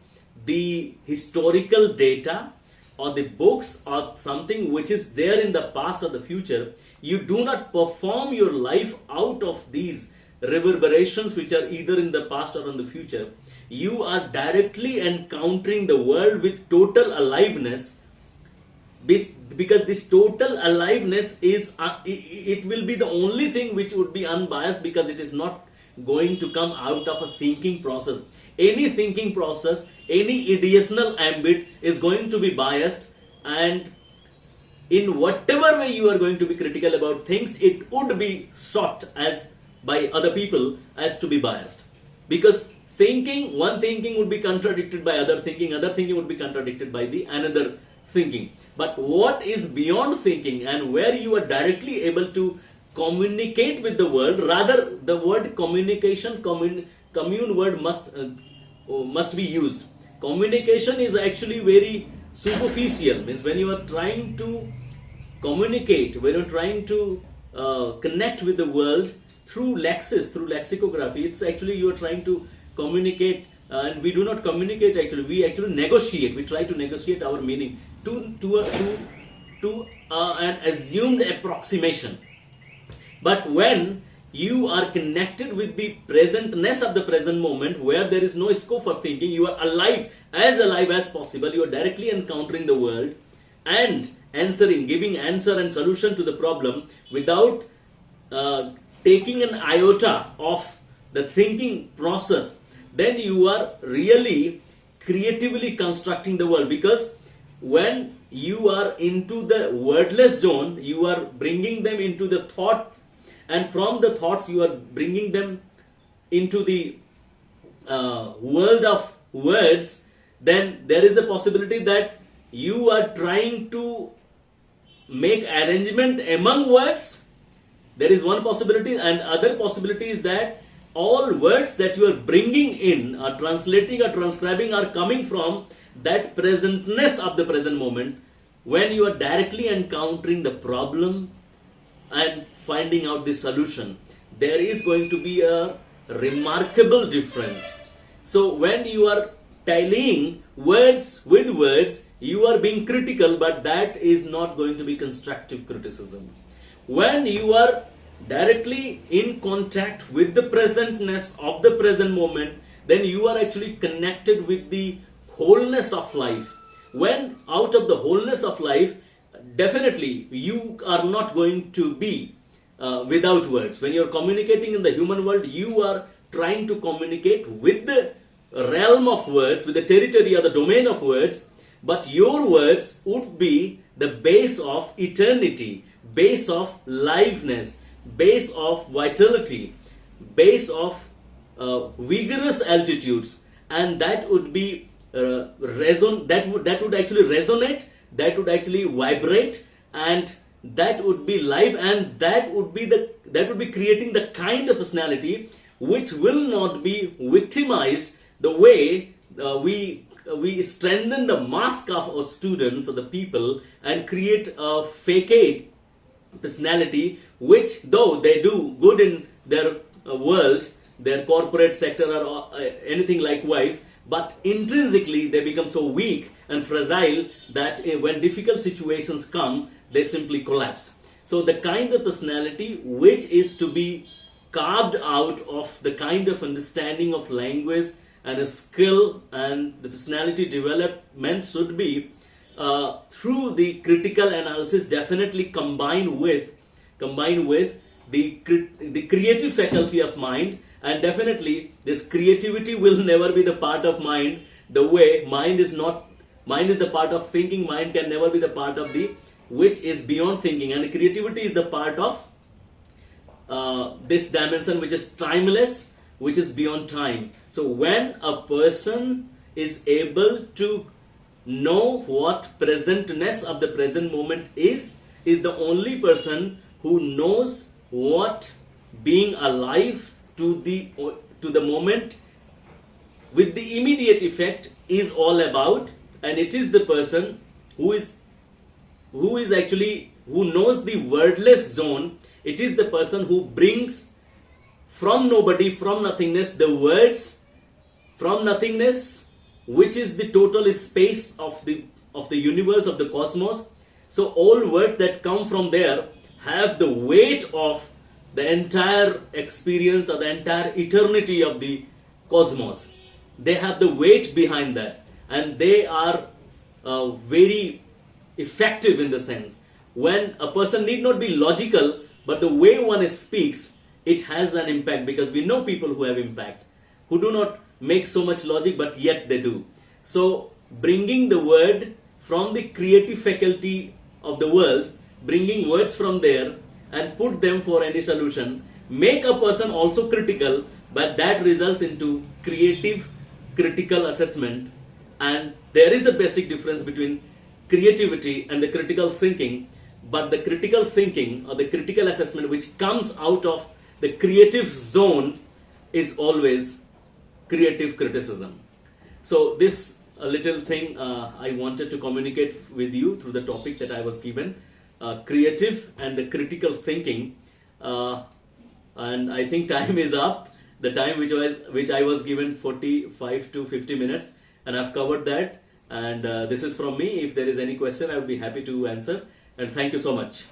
the historical data or the books or something which is there in the past or the future, you do not perform your life out of these reverberations which are either in the past or in the future. You are directly encountering the world with total aliveness, because this total aliveness is it will be the only thing which would be unbiased, because it is not going to come out of a thinking process. Any thinking process, any ideational ambit is going to be biased, and in whatever way you are going to be critical about things, it would be shot as by other people as to be biased. Because one thinking would be contradicted by other thinking would be contradicted by the another thinking. But what is beyond thinking and where you are directly able to communicate with the world, rather the word communication, commune word must be used. Communication is actually very superficial, means when you are trying to communicate, when you're trying to connect with the world through lexicography, it's actually you are trying to communicate, and we do not communicate actually, we actually negotiate, we try to negotiate our meaning to an assumed approximation. But when you are connected with the presentness of the present moment, where there is no scope for thinking, you are alive as possible, you are directly encountering the world and giving answer and solution to the problem without taking an iota of the thinking process, then you are really creatively constructing the world. Because when you are into the wordless zone, you are bringing them into the thought, and from the thoughts you are bringing them into the world of words. Then there is a possibility that you are trying to make arrangement among words. There is one possibility, and other possibility is that all words that you are bringing in, or translating or transcribing, are coming from that presentness of the present moment, when you are directly encountering the problem and finding out the solution. There is going to be a remarkable difference. So when you are tallying words with words, you are being critical, but that is not going to be constructive criticism. When you are directly in contact with the presentness of the present moment, then you are actually connected with the wholeness of life. When out of the wholeness of life, definitely you are not going to be without words. When you are communicating in the human world, you are trying to communicate with the realm of words, with the territory or the domain of words, but your words would be the base of eternity, base of liveness, base of vitality, base of vigorous altitudes, and that would be that would actually resonate, that would actually vibrate, and that would be live, and that would be creating the kind of personality which will not be victimized the way we strengthen the mask of our students or the people and create a facade personality, which though they do good in their world, their corporate sector or anything likewise, but intrinsically they become so weak and fragile that when difficult situations come, they simply collapse. So the kind of personality which is to be carved out of the kind of understanding of language and a skill and the personality development should be through the critical analysis, definitely combined with the creative faculty of mind. And definitely this creativity will never be the part of mind, the way mind is the part of thinking. Mind can never be the part of the which is beyond thinking, and the creativity is the part of this dimension which is timeless, which is beyond time. So when a person is able to know what presentness of the present moment is the only person who knows what being alive to the moment with the immediate effect is all about. And it is the person who knows the wordless zone. It is the person who brings from nobody, from nothingness, the words from nothingness, which is the total space of the universe, of the cosmos. So all words that come from there have the weight of the entire experience or the entire eternity of the cosmos. They have the weight behind that, and they are very effective in the sense when a person need not be logical, but the way one speaks, it has an impact, because we know people who have impact, who do not make so much logic, but yet they do. So bringing the word from the creative faculty of the world, bringing words from there and put them for any solution, make a person also critical, but that results into creative critical assessment. And there is a basic difference between creativity and the critical thinking, but the critical thinking or the critical assessment which comes out of the creative zone is always creative criticism. So this a little thing I wanted to communicate with you through the topic that I was given, creative and the critical thinking. And I think time is up. The time which I was given 45 to 50 minutes, and I've covered that. And this is from me. If there is any question, I would be happy to answer. And thank you so much.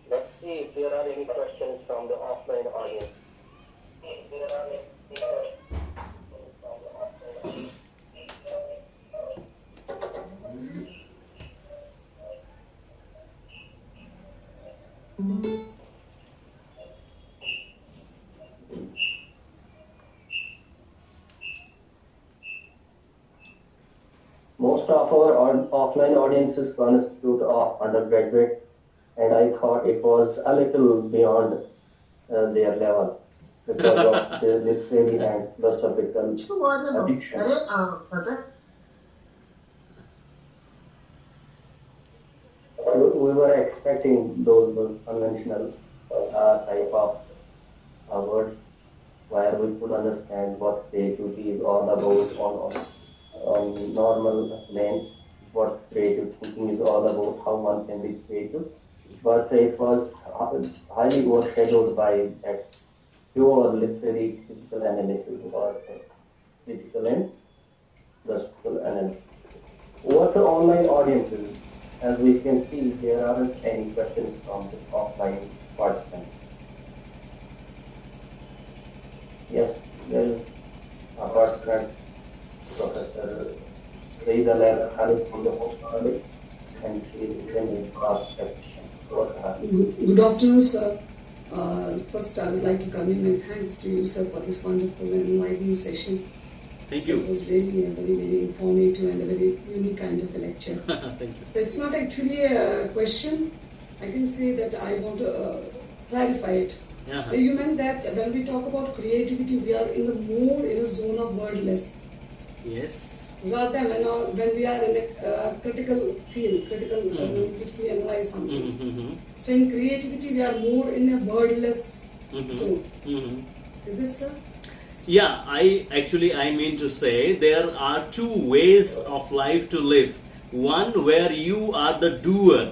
Let's see if there are any questions from the offline audience. Most of our offline audiences constitute of undergraduates, and I thought it was a little beyond their level because of their literary and philosophical addiction. We were expecting those conventional type of words where we could understand what creativity is all about on normal plane, what creative thinking is all about, how one can be creative. But it was highly overshadowed by that pure literary critical analysis or critical and philosophical analysis. Over to online audiences, as we can see, there aren't any questions from the offline participants. Yes, there is a participant, Professor Saeed Khalid from the host college, and she is in the Good afternoon, sir. First, I would like to come in and thanks to you, sir, for this wonderful and enlightening session. Thank So you. it was really a very, very informative and a very unique kind of a lecture. Thank you. So it's not actually a question. I can say that I want to clarify it. Yeah. You meant that when we talk about creativity, we are more in a zone of wordless. Yes. Rather than when we are in a critical field, critically analyze something. Mm-hmm. So in creativity, we are more in a wordless zone. Mm-hmm. Is it, sir? Yeah, I mean to say there are two ways of life to live. One where you are the doer,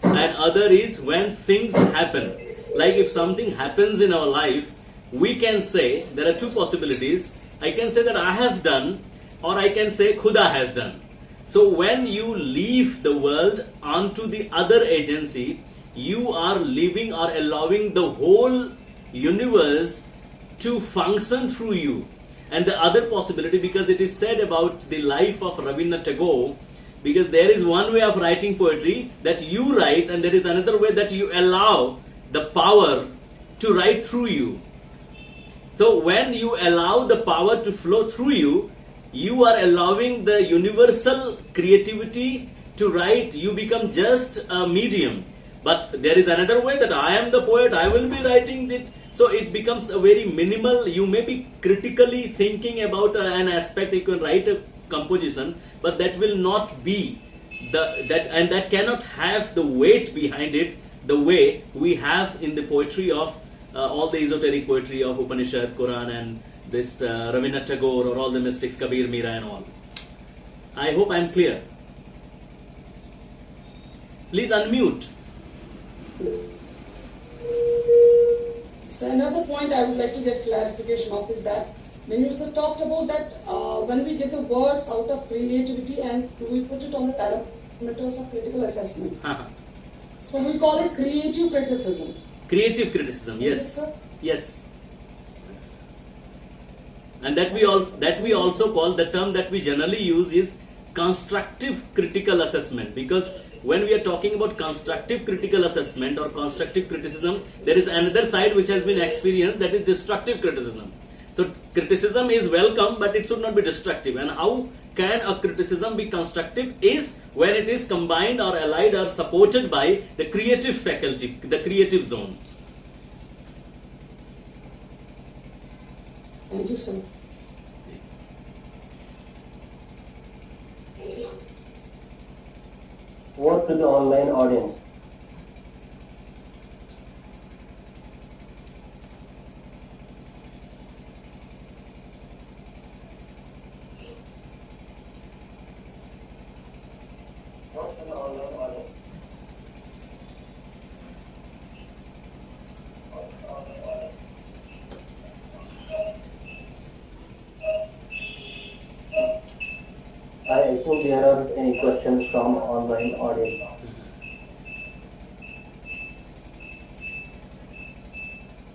and other is when things happen. Like if something happens in our life, we can say there are two possibilities. I can say that I have done, or I can say Khuda has done. So when you leave the world onto the other agency, you are leaving or allowing the whole universe to function through you. And the other possibility, because it is said about the life of Rabindranath Tagore, because there is one way of writing poetry that you write, and there is another way that you allow the power to write through you. So when you allow the power to flow through you, you are allowing the universal creativity to write. You become just a medium. But there is another way that I am the poet, I will be writing it. So it becomes a very minimal. You may be critically thinking about an aspect. You can write a composition, but that will not be that cannot have the weight behind it the way we have in the poetry of all the esoteric poetry of Upanishad, Quran, and this Rabindranath Tagore, or all the mystics, Kabir, Mira, and all. I hope I am clear. Please unmute. So another point I would like to get clarification of is that when you talked about that when we get the words out of creativity and we put it on the parameters of critical assessment. So we call it creative criticism. Creative criticism, yes. Is it, sir? Yes. And that we also call, the term that we generally use is constructive critical assessment, because when we are talking about constructive critical assessment or constructive criticism, there is another side which has been experienced, that is destructive criticism. So criticism is welcome, but it should not be destructive. And how can a criticism be constructive is when it is combined or allied or supported by the creative faculty, the creative zone. Thank you, sir. What to the online audience? What to the online audience? I assume there are any questions from online audience.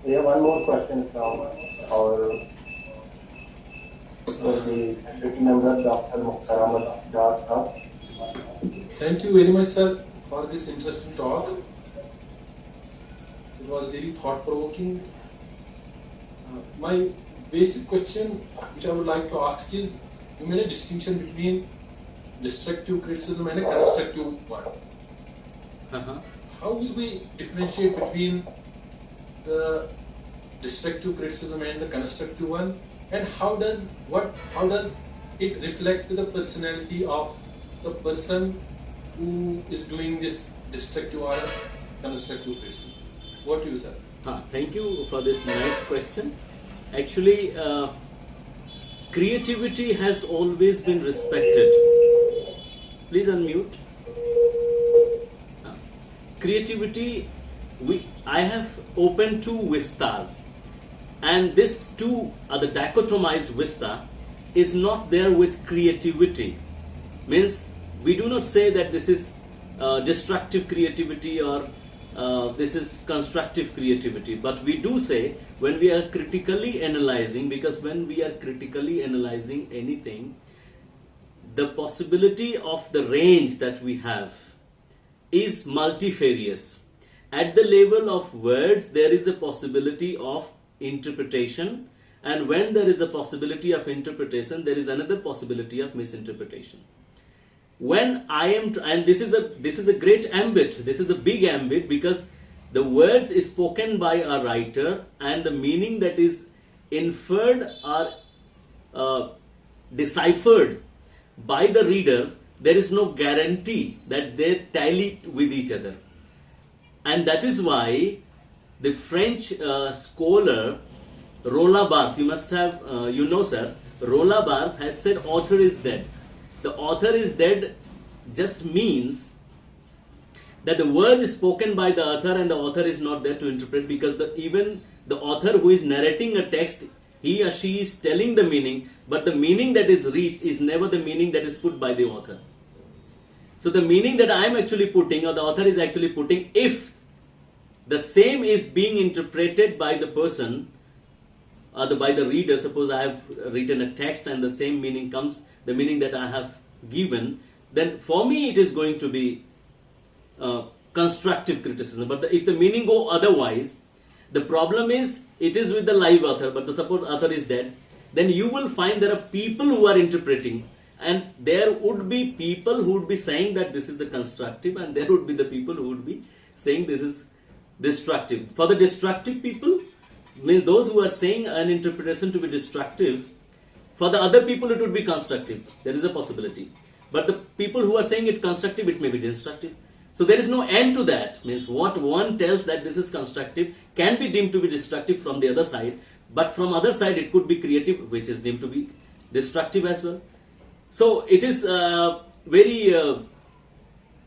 We have one more question from our the faculty member, Dr. Mukhtar Dar. Thank you very much, sir, for this interesting talk. It was really thought-provoking. My basic question, which I would like to ask is, you made a distinction between destructive criticism and a constructive one. How will we differentiate between the destructive criticism and the constructive one, and how does it reflect the personality of the person who is doing this destructive or constructive criticism? What do you say? Thank you for this nice question. Actually, creativity has always been respected. Please unmute. Creativity, I have opened two vistas, and this two are the dichotomized vista is not there with creativity. Means we do not say that this is destructive creativity or this is constructive creativity, but we do say when we are critically analyzing, because when we are critically analyzing anything, the possibility of the range that we have is multifarious. At the level of words, there is a possibility of interpretation, and when there is a possibility of interpretation, there is another possibility of misinterpretation. When I am, and this is a great ambit, this is a big ambit, because the words is spoken by a writer and the meaning that is inferred or deciphered by the reader, there is no guarantee that they tally with each other. And that is why the French scholar Roland Barthes, you must have, sir, Roland Barthes has said author is dead. The author is dead just means that the word is spoken by the author and the author is not there to interpret, because even the author who is narrating a text, he or she is telling the meaning, but the meaning that is reached is never the meaning that is put by the author. So the meaning that I am actually putting, or the author is actually putting, if the same is being interpreted by the person or by the reader, suppose I have written a text and the same meaning comes, the meaning that I have given, then for me it is going to be constructive criticism. But if the meaning go otherwise, the problem is it is with the live author, but the suppose author is dead, then you will find there are people who are interpreting, and there would be people who would be saying that this is the constructive, and there would be the people who would be saying this is destructive. For the destructive people, means those who are saying an interpretation to be destructive, for the other people it would be constructive. There is a possibility. But the people who are saying it constructive, it may be destructive. So there is no end to that. Means what one tells that this is constructive can be deemed to be destructive from the other side, but from other side it could be creative, which is deemed to be destructive as well. So it is a very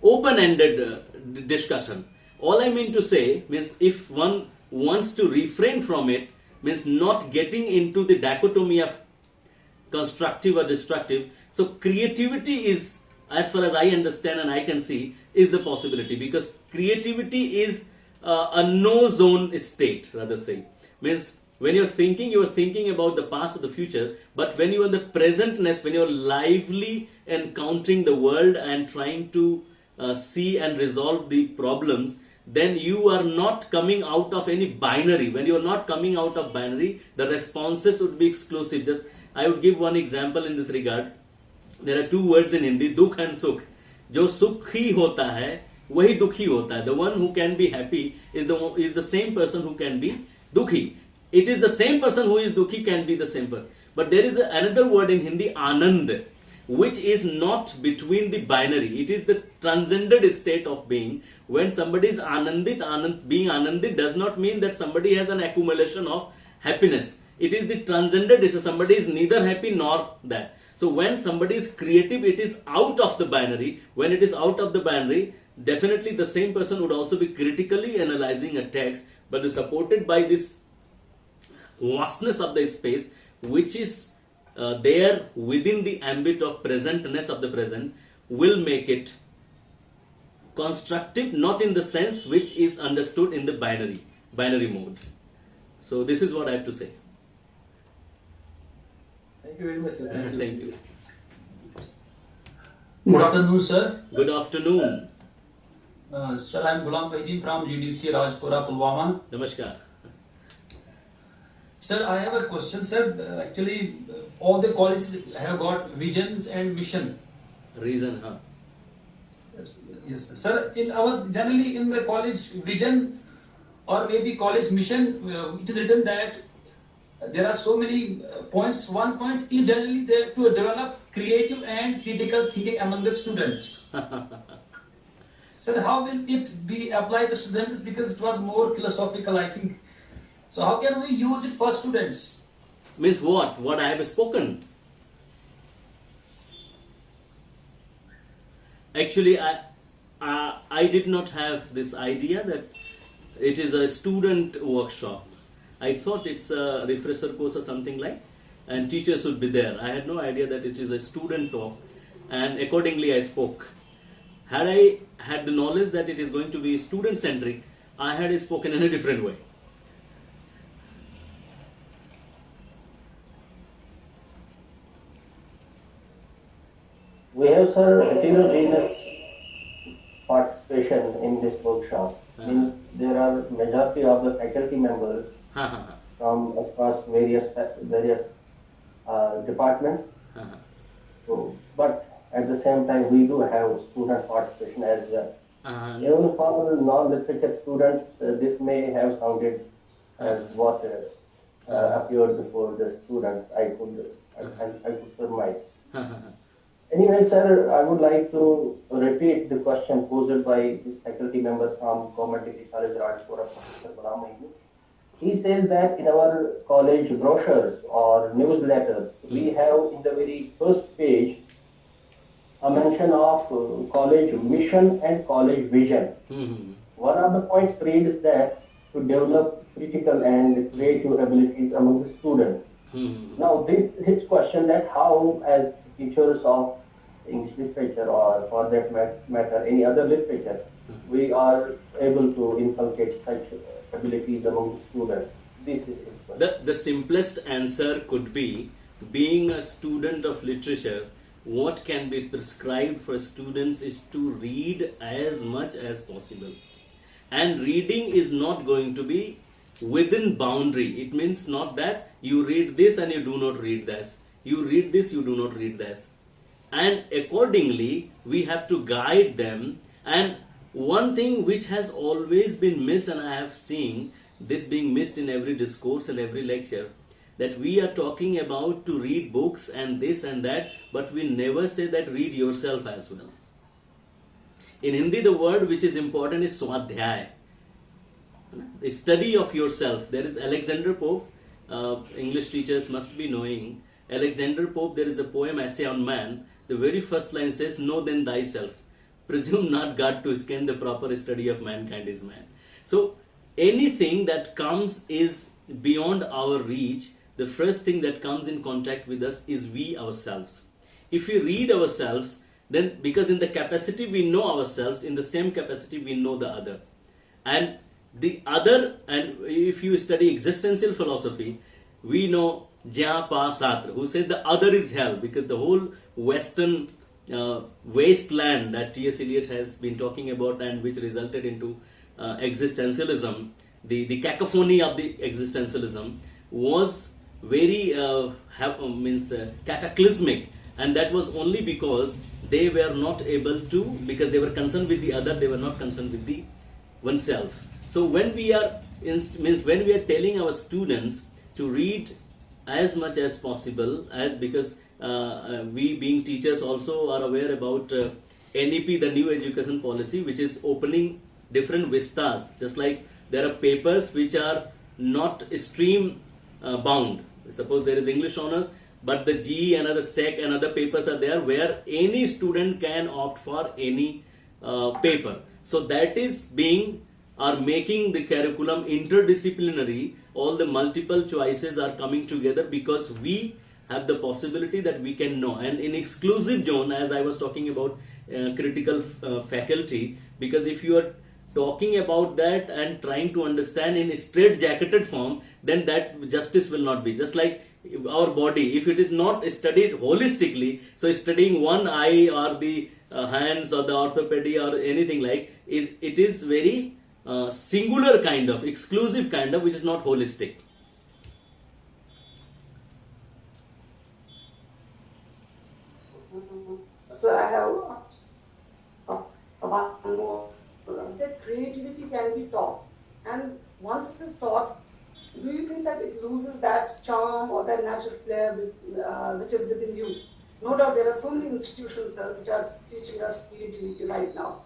open-ended discussion. All I mean to say means if one wants to refrain from it, means not getting into the dichotomy of constructive or destructive. So creativity is, as far as I understand and I can see, is the possibility, because creativity is a no zone state, rather say. Means When you're thinking about the past or the future, but when you're in the presentness, when you're lively encountering the world and trying to see and resolve the problems, then you are not coming out of any binary. When you're not coming out of binary, the responses would be exclusive. Just I would give one example in this regard. There are two words in Hindi, dukh and sukh. जो सुखी होता है वही दुखी होता है. The one who can be happy is the same person who can be dukhi. It is the same person who is dukhi can be the same person. But there is another word in Hindi, anand, which is not between the binary. It is the transcended state of being. When somebody is anandit, being anandit does not mean that somebody has an accumulation of happiness. It is the transcended state. Somebody is neither happy nor that. So when somebody is creative, it is out of the binary. When it is out of the binary, definitely the same person would also be critically analyzing a text, but is supported by this vastness of the space, which is there within the ambit of presentness of the present, will make it constructive, not in the sense which is understood in the binary mode. So this is what I have to say. Thank you very much, sir. Thank you. Good afternoon, sir. Good afternoon. Sir, I am Ghulam Bahidin from GDC Rajpura, Pulwama. Namaskar. Sir, I have a question, sir. Actually, all the colleges have got visions and mission. Reason, huh? Yes, sir. Generally in the college vision or maybe college mission, it is written that there are so many points. One point is generally there to develop creative and critical thinking among the students. Sir, how will it be applied to students? Because it was more philosophical, I think. So how can we use it for students? Means what? What I have spoken. Actually, I did not have this idea that it is a student workshop. I thought it's a refresher course or something like, and teachers would be there. I had no idea that it is a student talk, and accordingly I spoke. Had I had the knowledge that it is going to be student centric, I had spoken in a different way. We have, sir, heterogeneous participation in this workshop. Means there are majority of the faculty members from across various departments. So, but at the same time, we do have student participation as well. Even for non-literature students, this may have sounded as what appeared before the students. I could surmise. Anyway, sir, I would like to repeat the question posed by this faculty member from Government Degree College, Rajpura, Professor Ghulam Bahidin. He says that in our college brochures or newsletters, we have in the very first page a mention of college mission and college vision. One of the points reads that to develop critical and creative abilities among the students. Now, this hits question that how, as teachers of English literature or for that matter any other literature, we are able to inculcate such abilities among students. This is the simplest answer could be, being a student of literature, what can be prescribed for students is to read as much as possible. And reading is not going to be within boundary. It means not that you read this and you do not read this. You read this, you do not read this. And accordingly, we have to guide them. And one thing which has always been missed, and I have seen this being missed in every discourse and every lecture, that we are talking about to read books and this and that, but we never say that read yourself as well. In Hindi, the word which is important is swadhyay, the study of yourself. There is Alexander Pope, English teachers must be knowing. Alexander Pope, there is a poem, Essay on Man. The very first line says, know then thyself. Presume not God to scan, the proper study of mankind is man. So anything that comes is beyond our reach. The first thing that comes in contact with us is we ourselves. If we read ourselves, then because in the capacity we know ourselves, in the same capacity we know the other. And the other, and if you study existential philosophy, we know Jia Pa Satra, who says the other is hell, because the whole Western wasteland that T.S. Eliot has been talking about and which resulted into existentialism, the cacophony of the existentialism was very cataclysmic, and that was only because they were not able to, because they were concerned with the other, they were not concerned with the oneself. So when we are when we are telling our students to read as much as possible, because we being teachers also are aware about NEP, the new education policy, which is opening different vistas. Just like there are papers which are not stream bound. Suppose there is English honors, but the GE and other SEC and other papers are there where any student can opt for any paper. So that is being, are making the curriculum interdisciplinary. All the multiple choices are coming together because we have the possibility that we can know. And in exclusive zone, as I was talking about critical faculty, because if you are talking about that and trying to understand in a straight jacketed form, then that justice will not be. Just like our body, if it is not studied holistically, so studying one eye or the hands or the orthopedy or anything like, it is very singular kind of, exclusive kind of, which is not holistic. So I have one more. That creativity can be taught, and once it is taught, do you think that it loses that charm or that natural flair which is within you? No doubt there are so many institutions which are teaching us creativity right now.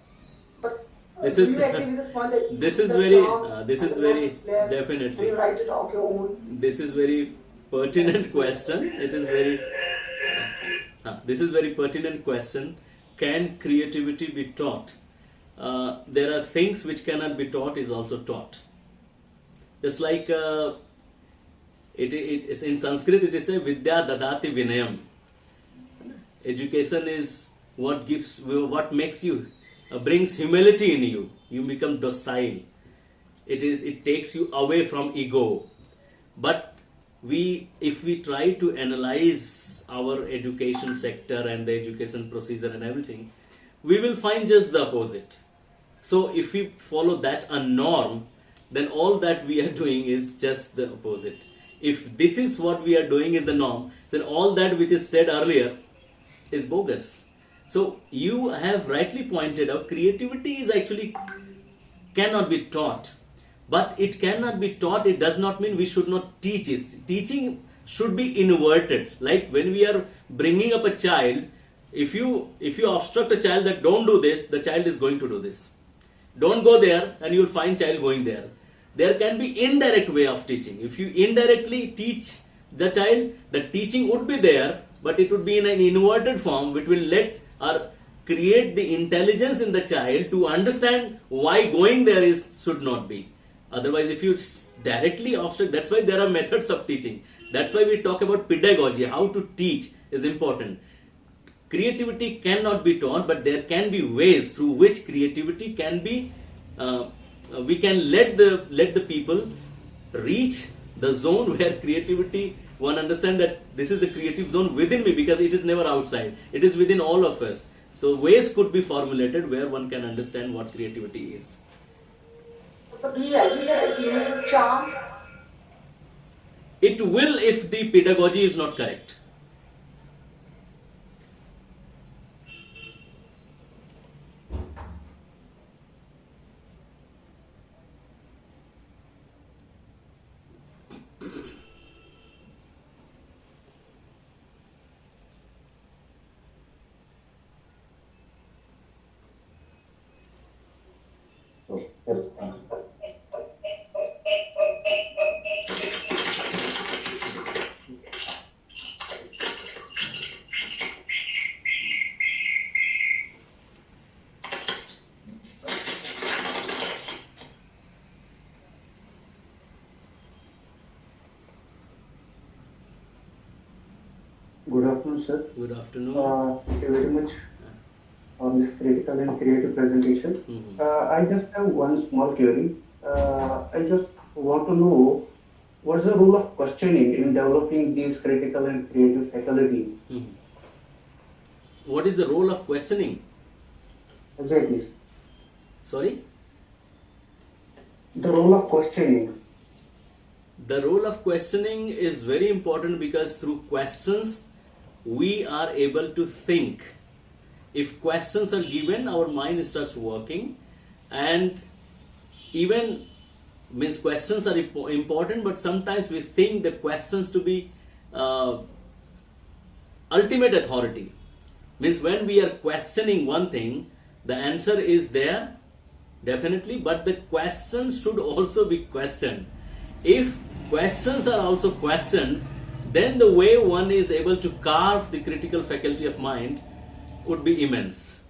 But This do is you agree with this point that this is the very charm this and is the very natural flair, and definitely. you write it off your own? This is very pertinent question. It is very this is very pertinent question. Can creativity be taught? There are things which cannot be taught is also taught. Just like it is in Sanskrit, it is a vidya dadati vinayam. Education is what gives, what makes you, brings humility in you. You become docile. It takes you away from ego. But if we try to analyze our education sector and the education procedure and everything, we will find just the opposite. So if we follow that a norm, then all that we are doing is just the opposite. If this is what we are doing is the norm, then all that which is said earlier is bogus. So you have rightly pointed out, creativity is actually cannot be taught. But it cannot be taught, it does not mean we should not teach it. Teaching should be inverted. Like when we are bringing up a child, if you obstruct a child that don't do this, the child is going to do this. Don't go there, and you will find child going there. There can be indirect way of teaching. If you indirectly teach the child, the teaching would be there, but it would be in an inverted form, which will let or create the intelligence in the child to understand why going there should not be. Otherwise, if you directly obstruct, that's why there are methods of teaching. That's why we talk about pedagogy. How to teach is important. Creativity cannot be taught, but there can be ways through which creativity can be. We can let the people reach the zone where creativity. One understand that this is the creative zone within me, because it is never outside. It is within all of us. So ways could be formulated where one can understand what creativity is. But do you agree that it loses charm? It will if the pedagogy is not correct. Yes. Good afternoon, sir. Good afternoon. Thank you very much for this critical and creative presentation. Mhm. I just have one small query. I just want to know what's the role of questioning in developing these critical and creative faculties? Mhm. What is the role of questioning? Exactly. Sorry? The role of questioning. The role of questioning is very important because through questions we are able to think. If questions are given, our mind starts working, and even means questions are important, but sometimes we think the questions to be uh, ultimate authority. Means when we are questioning one thing, the answer is there definitely, but the questions should also be questioned. If questions are also questioned, then the way one is able to carve the critical faculty of mind would be immense.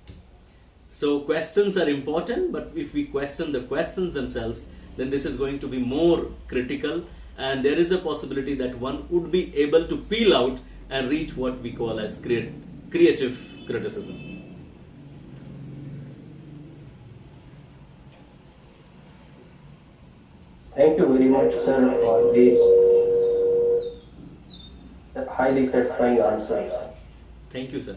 So questions are important, but if we question the questions themselves, then this is going to be more critical, and there is a possibility that one would be able to peel out and reach what we call as creative criticism. Thank you very much, sir, for these highly satisfying answers. Thank you, sir.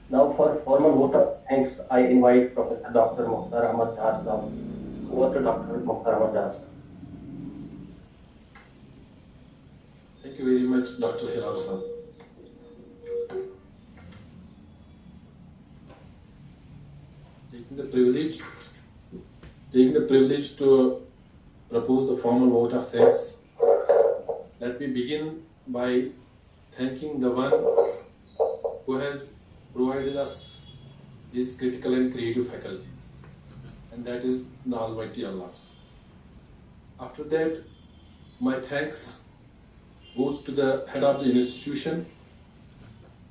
Now, for formal vote of thanks, I invite Professor Dr. Mukhtar Ahmad Jha Sahab. Over to Dr. Mukhtar Ahmad Jha Sahab. Thank you very much, Dr. Hiral sir. Taking the privilege, taking the privilege to propose the formal vote of thanks, let me begin by thanking the one who has provided us these critical and creative faculties, and that is the Almighty Allah. After that, my thanks goes to the head of the institution,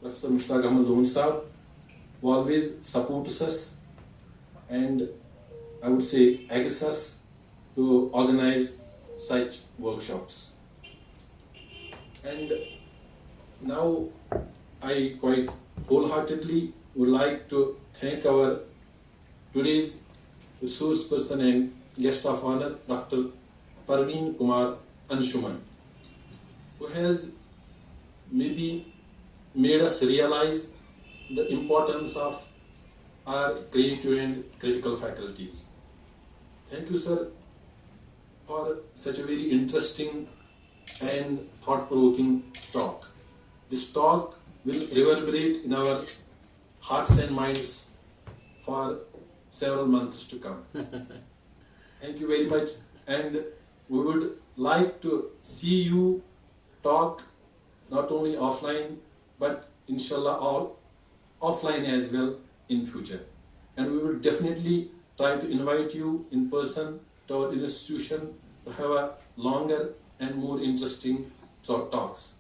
Professor Mushtaq Ahmad Loon Sahab, who always supports us and I would say eggs us to organize such workshops. And now I quite wholeheartedly would like to thank our today's resource person and guest of honor, Dr. Praveen Kumar Anshuman, who has maybe made us realize the importance of our creative and critical faculties. Thank you, sir, for such a very interesting and thought-provoking talk. This talk will reverberate in our hearts and minds for several months to come. Thank you very much, and we would like to see you talk not only offline but inshallah all offline as well in future. And we will definitely try to invite you in person to our institution to have a longer and more interesting talks.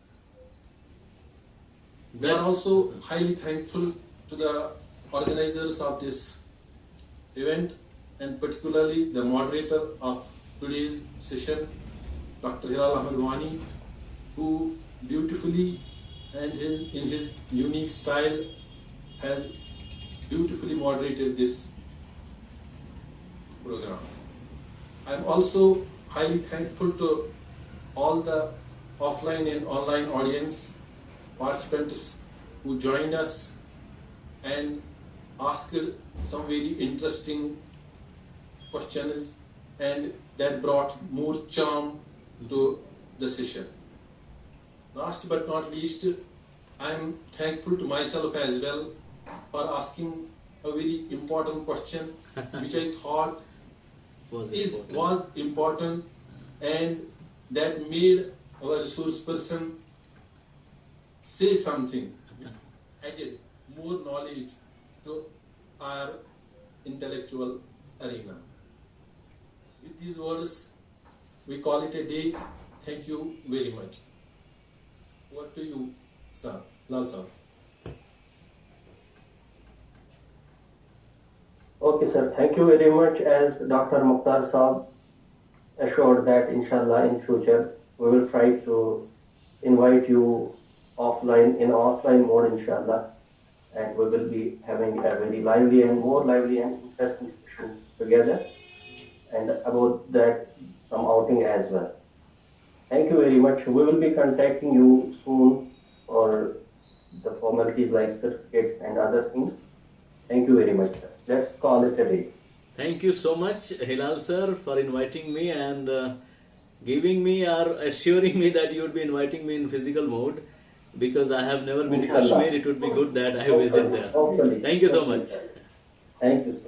We are also highly thankful to the organizers of this event and particularly the moderator of today's session, Dr. Hiral Ahmed Wani, who beautifully and in his unique style has beautifully moderated this program. I'm also highly thankful to all the offline and online audience participants who joined us and asked some very interesting questions and that brought more charm to the session. Last but not least, I am thankful to myself as well for asking a very important question which I thought was important and that made our resource person say something, added more knowledge to our intellectual arena. With these words, we call it a day. Thank you very much. What to you, sir? Lal sir. Okay, sir. Thank you very much. As Dr. Mukhtar Saab assured that, inshallah, in future, we will try to invite you in offline mode, inshallah, and we will be having a very lively and more lively and interesting session together. and about that some outing as well. Thank you very much. We will be contacting you soon for the formalities like certificates and other things. Thank you very much, sir. Let's call it a day. Thank you so much, Hilal sir, for inviting me and giving me or assuring me that you would be inviting me in physical mode, because I have never been to Inshallah. Kashmir. It would be good that I visit there. Hopefully. Thank you so Hopefully, much. sir. Thank you, sir.